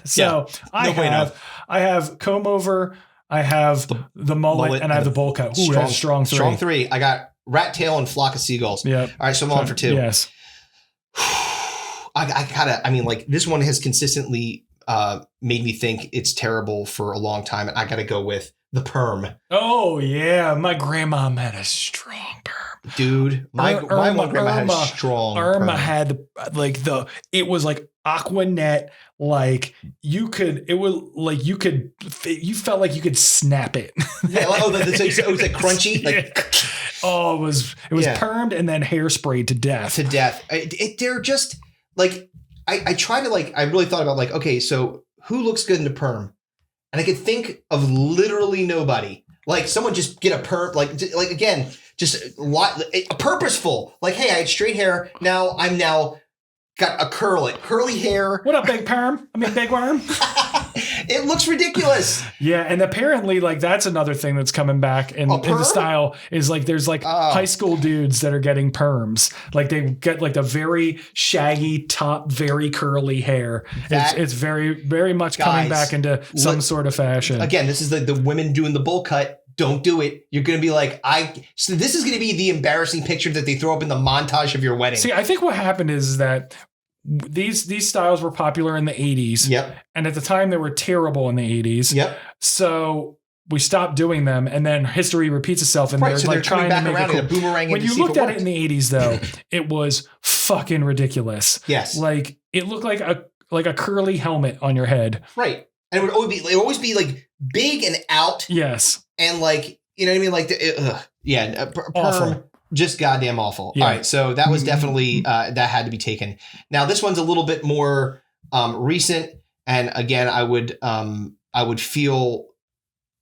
So yeah. I have comb over, I have the mullet, and I have the bowl cut. Ooh, that's strong three. Strong three. I got rat tail and flock of seagulls. Yeah. All right, so I'm on for two. Yes. This one has consistently made me think it's terrible for a long time, and I got to go with the perm. Oh yeah, my grandma had a strong perm. Dude, my one grandma had a strong Irma perm. had it was like aqua net, you felt like you could snap it. Yeah, it was like crunchy. Oh, it was permed and then hairsprayed to death. They're just like, I try to I really thought about okay, so who looks good in the perm? And I could think of literally nobody. Like someone just get a perm, like again, just a purposeful. Like, hey, I had straight hair. Now I'm got a curly hair. What up, big perm? I mean, big worm. It looks ridiculous. Yeah, and apparently, like that's another thing that's coming back in the style is like there's like high school dudes that are getting perms. Like they get like the very shaggy top, very curly hair. It's very, very much coming back into some sort of fashion. Again, this is the women doing the bowl cut. Don't do it. You're going to be like, so this is going to be the embarrassing picture that they throw up in the montage of your wedding. See, I think what happened is that these styles were popular in the 80s. Yep. And at the time they were terrible in the 80s. Yep. So we stopped doing them and then history repeats itself and so they're trying to make it cool. A boomerang. When you looked at it in the 80s though, it was fucking ridiculous. Yes. Like it looked like a curly helmet on your head. Right. And it would always be like big and out. Yes. And like, you know what I mean? Like, awful. Just goddamn awful. Yeah. All right. So that was definitely, that had to be taken. Now this one's a little bit more recent. And again, I would feel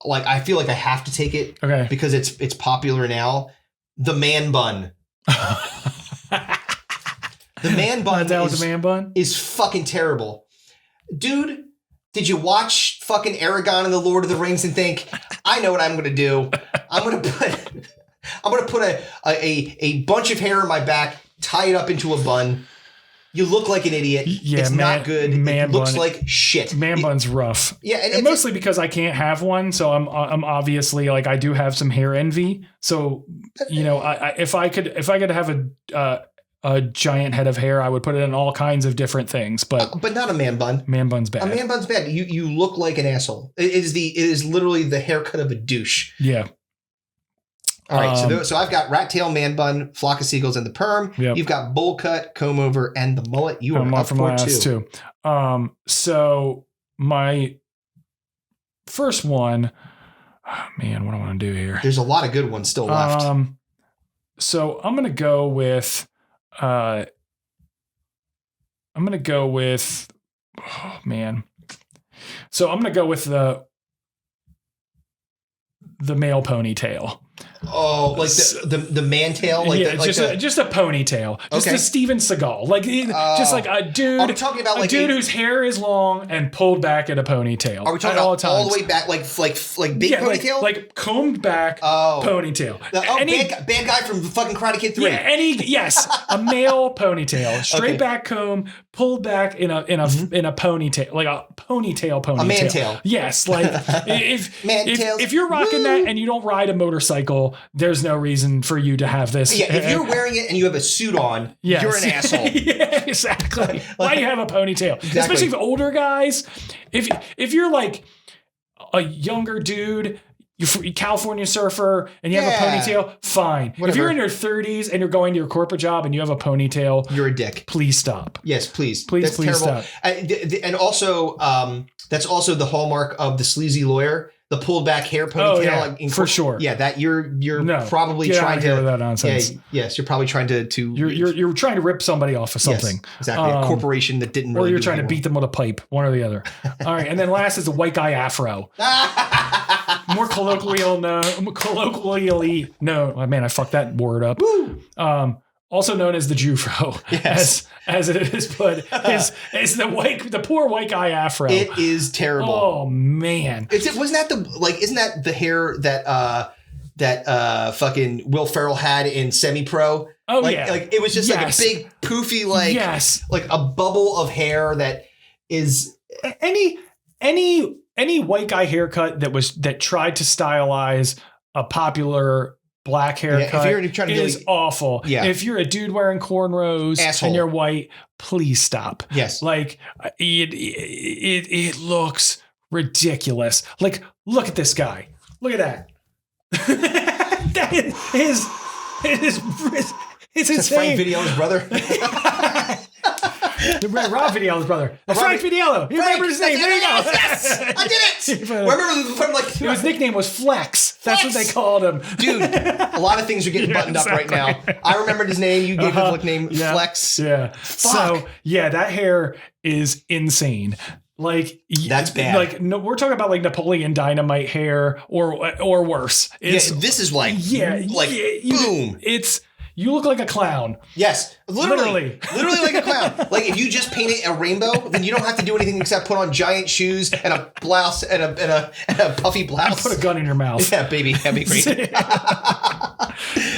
like I have to take it because it's popular now. The man bun. The man bun is fucking terrible. Dude, did you watch fucking Aragon and the Lord of the Rings and think, I know what I'm going to do. I'm going to put a bunch of hair in my back, tie it up into a bun. You look like an idiot. Yeah, it's not good. It looks like shit. Man bun's rough. Yeah, and mostly because I can't have one, so I'm obviously like I do have some hair envy. So you know, if I could have a giant head of hair, I would put it in all kinds of different things, but not a man bun. Man bun's bad. A man bun's bad. You look like an asshole. It is literally the haircut of a douche. Yeah. All right, so I've got rat tail, man bun, flock of seagulls, and the perm. Yep. You've got bowl cut, comb over, and the mullet. You are up for two. So my first one, oh man, what do I want to do here? There's a lot of good ones still left. So I'm gonna go with, oh man. So I'm gonna go with the male ponytail. Oh, like the man tail, like just a ponytail, just a Steven Seagal, just like a dude. Are we talking about a dude whose hair is long and pulled back in a ponytail? Are we talking about all the way back, like big ponytail, like combed back ponytail? Bad guy from fucking Karate Kid 3. Yeah, a male ponytail, straight back comb, pulled back in a ponytail, like a ponytail, a man tail. Yes, like if you're rocking that and you don't ride a motorcycle, there's no reason for you to have this. Yeah, if you're wearing it and you have a suit on, you're an asshole. Yeah, exactly. Why do you have a ponytail? Exactly. Especially for older guys. If you're like a younger dude, you're a California surfer and you have a ponytail, fine. Whatever. If you're in your 30s and you're going to your corporate job and you have a ponytail, you're a dick. Please stop. Yes, please. Please stop. And also, that's also the hallmark of the sleazy lawyer. The pulled back hair ponytail, for sure. Yeah, that you're probably trying to. With that nonsense. Yeah, yes, you're probably trying to. You're trying to rip somebody off of something. Yes, exactly. A corporation that didn't. Or you're trying to beat them with a pipe. One or the other. All right, and then last is the white guy afro. More colloquially known. Oh, man, I fucked that word up. Also known as the Jufro, as it is put, is the poor white guy afro. It is terrible. Oh man! Isn't that the hair that fucking Will Ferrell had in Semi Pro? Oh like it was just like a big poofy like a bubble of hair that is any white guy haircut that tried to stylize a popular black haircut is awful. Yeah. If you're a dude wearing cornrows and you're white, please stop. Yes. Like it looks ridiculous. Like, look at this guy. Look at that. That is insane. Frank Video's brother. Rob Video's brother. Frank Videello. You remember his name. There you go. Yes, I did it. Remember, his nickname was Flex. That's what they called him. Dude, a lot of things are getting buttoned up right now. I remembered his name. You gave his nickname Flex. Yeah. Fuck. So, yeah, that hair is insane. Like That's bad. Like no, we're talking about like Napoleon Dynamite hair or worse. It's this is like boom. You look like a clown. Yes, literally like a clown. Like if you just painted a rainbow, then you don't have to do anything except put on giant shoes and a blouse and a puffy blouse. Put a gun in your mouth. Yeah, baby, that'd be great.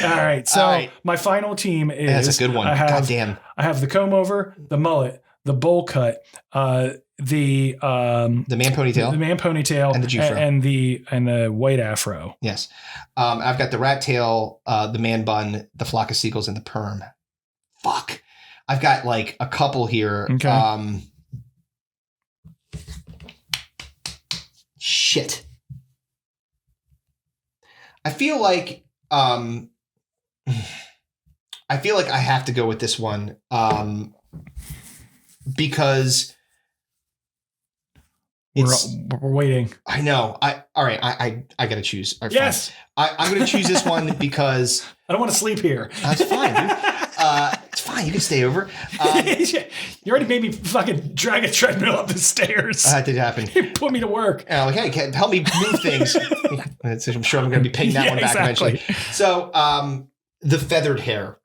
All right, so my final team is that's a good one. Goddamn. I have the comb over, the mullet, the bowl cut, the man ponytail, and the Jufro, and the white afro. Yes, I've got the rat tail, the man bun, the flock of seagulls, and the perm. Fuck, I've got like a couple here. Okay. Shit. I feel like I have to go with this one because we're waiting. I know. I gotta choose. Right, yes, I'm gonna choose this one because I don't want to sleep here. That's fine, dude. It's fine. You can stay over. You already made me fucking drag a treadmill up the stairs. That did happen. You put me to work. Okay, help me move things. I'm sure I'm going to be paying that one back eventually. So, the feathered hair.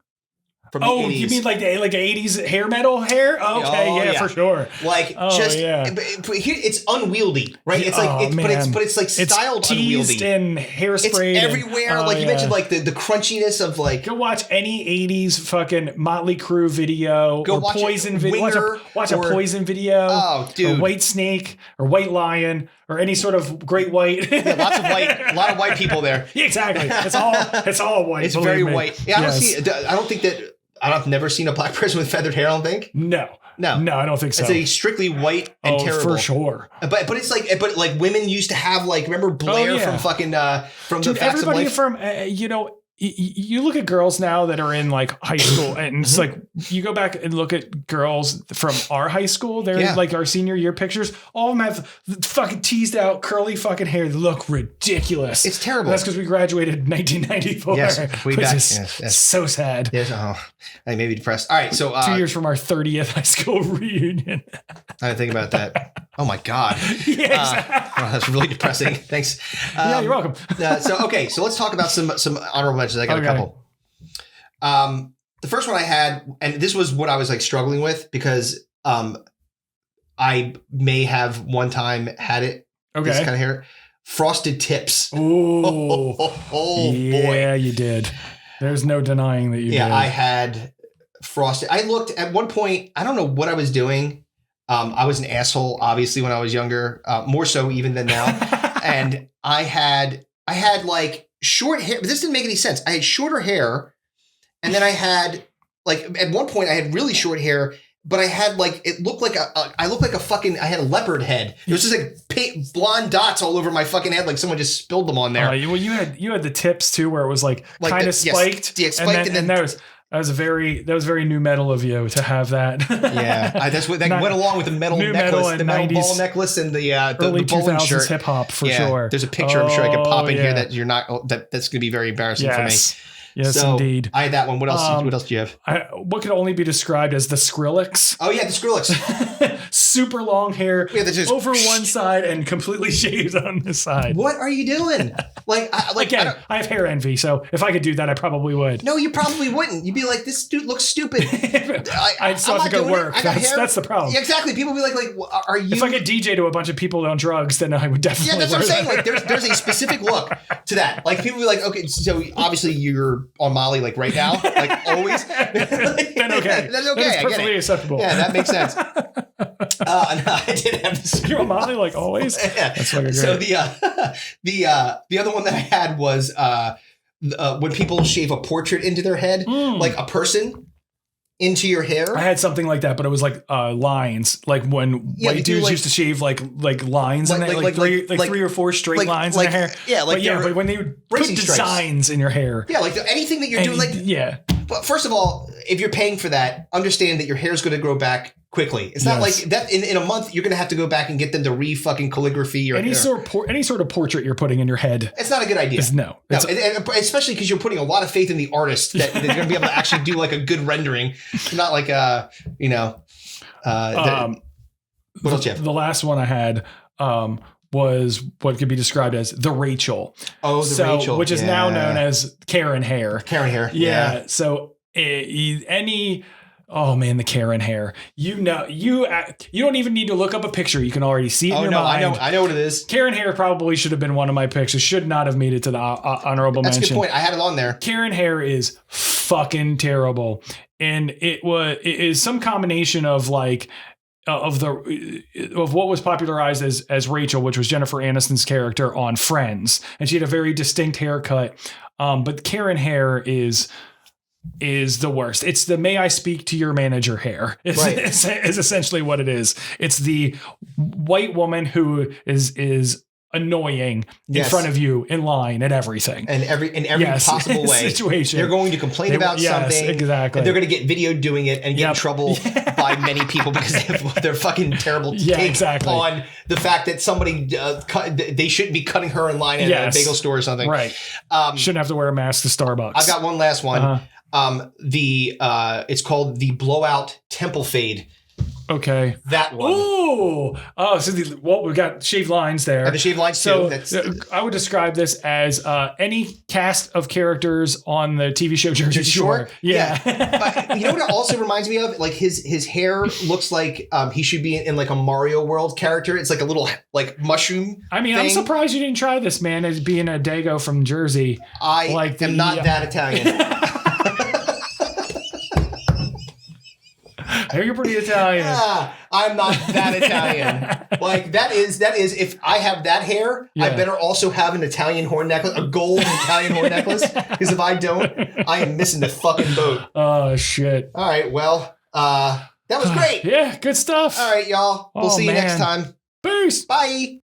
From the 80s. You mean like the 80s hair metal hair? Okay, yeah, for sure. Like it's unwieldy, right? It's like, but it's like styled it's teased unwieldy and hairsprayed. It's everywhere. Like you mentioned, like the crunchiness of like. Go watch any 80s fucking Motley Crue video or Poison video. Watch a Poison video. Oh, dude. Or White Snake or White Lion or any sort of Great White. Yeah, a lot of white people there. Yeah, exactly. It's all white. It's very white. Yeah, I've never seen a black person with feathered hair, I don't think. No, I don't think so. It's a strictly white and terrible. For sure. But it's like, like women used to have like, remember Blair from fucking, from Dude, the Facts of everybody Life? From, you look at girls now that are in like high school and it's like, you go back and look at girls from our high school. They're like our senior year pictures. All of them have fucking teased out curly fucking hair. They look ridiculous. It's terrible. And that's because we graduated in 1994. Yes, which is so sad. Yes, I may be depressed. All right, so 2 years from our 30th high school reunion. I didn't think about that. Oh my God. Yeah, exactly. That's really depressing. Thanks. Yeah, you're welcome. So let's talk about some honorable mentions. I got a couple. The first one I had, and this was what I was like struggling with because I may have one time had it. Okay. This kind of hair. Frosted tips. Ooh. Boy. Yeah, you did. There's no denying that you did. Yeah, I had frosted. I looked at one point, I don't know what I was doing. I was an asshole, obviously, when I was younger, more so even than now. And I had like short hair, but this didn't make any sense. I had shorter hair, and then I had like at one point I had really short hair, but I had like it looked like I looked like I had a leopard head. It was just like blonde dots all over my fucking head, like someone just spilled them on there. Well, you had the tips too, where it was like kind of spiked. Yes, spiked, and then that was very new metal of you to have that. Yeah, that's what that went along with the metal necklace, the metal ball necklace, and the early bowling 2000s shirt. Hip hop for sure. There's a picture I'm sure I could pop in here that you're not. That's going to be very embarrassing for me. Yes, so, indeed. I had that one. What else? What else do you have? What could only be described as the Skrillex. Oh yeah, the Skrillex. Super long hair, over one side and completely shaved on this side. What are you doing? Again, I have hair envy, so if I could do that, I probably would. No, you probably wouldn't. You'd be like, this dude looks stupid. I'd still have to go work. That's the problem. Yeah, exactly. People would be like, are you? If I could DJ to a bunch of people on drugs, then I would definitely. Yeah, that's what I'm saying. Like, there's a specific look to that. Like, people would be like, okay, so obviously you're on Molly like right now, like always. Then okay. That's okay. That's perfectly acceptable. Yeah, that makes sense. No, I did have this. You're on Molly like always. Yeah. That's fucking great. So the other one that I had was when people shave a portrait into their head, like a person into your hair. I had something like that, but it was like lines, like when white dudes used to shave like lines in there, like three or four straight lines in their hair. Yeah, but when they would put designs in your hair. Yeah, like anything that you're doing, like But first of all, if you're paying for that, understand that your hair is going to grow back quickly. It's not like that in a month you're going to have to go back and get them to re-fucking calligraphy your any sort of portrait you're putting in your head. It's not a good idea. No, and especially because you're putting a lot of faith in the artist that they're going to be able to actually do like a good rendering, not like What else you have? The last one I had was what could be described as the Rachel. Oh, the Rachel. Which is now known as Karen hair. Karen hair. Yeah. So oh man, the Karen hair. You don't even need to look up a picture. You can already see it in your mind. I know what it is. Karen hair probably should have been one of my picks. It should not have made it to the honorable mention. That's a good point. I had it on there. Karen hair is fucking terrible. And it is some combination of like, of what was popularized as Rachel, which was Jennifer Aniston's character on Friends. And she had a very distinct haircut. But Karen hair is the worst. It's the may I speak to your manager hair. Is essentially what it is. It's the white woman who is annoying in front of you in line and everything. And in every possible way. Situation. They're going to complain about something. Exactly. And they're going to get videoed doing it and get in trouble by many people because they have their fucking terrible take on the fact that somebody they shouldn't be cutting her in line at a bagel store or something. Right. Shouldn't have to wear a mask to Starbucks. I've got one last one. It's called the blowout temple fade. Okay. That one. So we've got shaved lines there. The shaved lines so too. I would describe this as any cast of characters on the TV show Jersey Shore. Yeah. But you know what it also reminds me of? Like his hair looks like he should be in like a Mario World character. It's like a little like mushroom. I mean, I'm surprised you didn't try this, man, as being a Dago from Jersey. I am not that Italian. You're pretty Italian. I'm not that Italian. Like that is if I have that hair, I better also have an Italian horn necklace, a gold Italian horn necklace. Because if I don't, I am missing the fucking boat. Oh shit. All right, well, that was great. Yeah, good stuff. All right, y'all. We'll see you next time. Peace. Bye.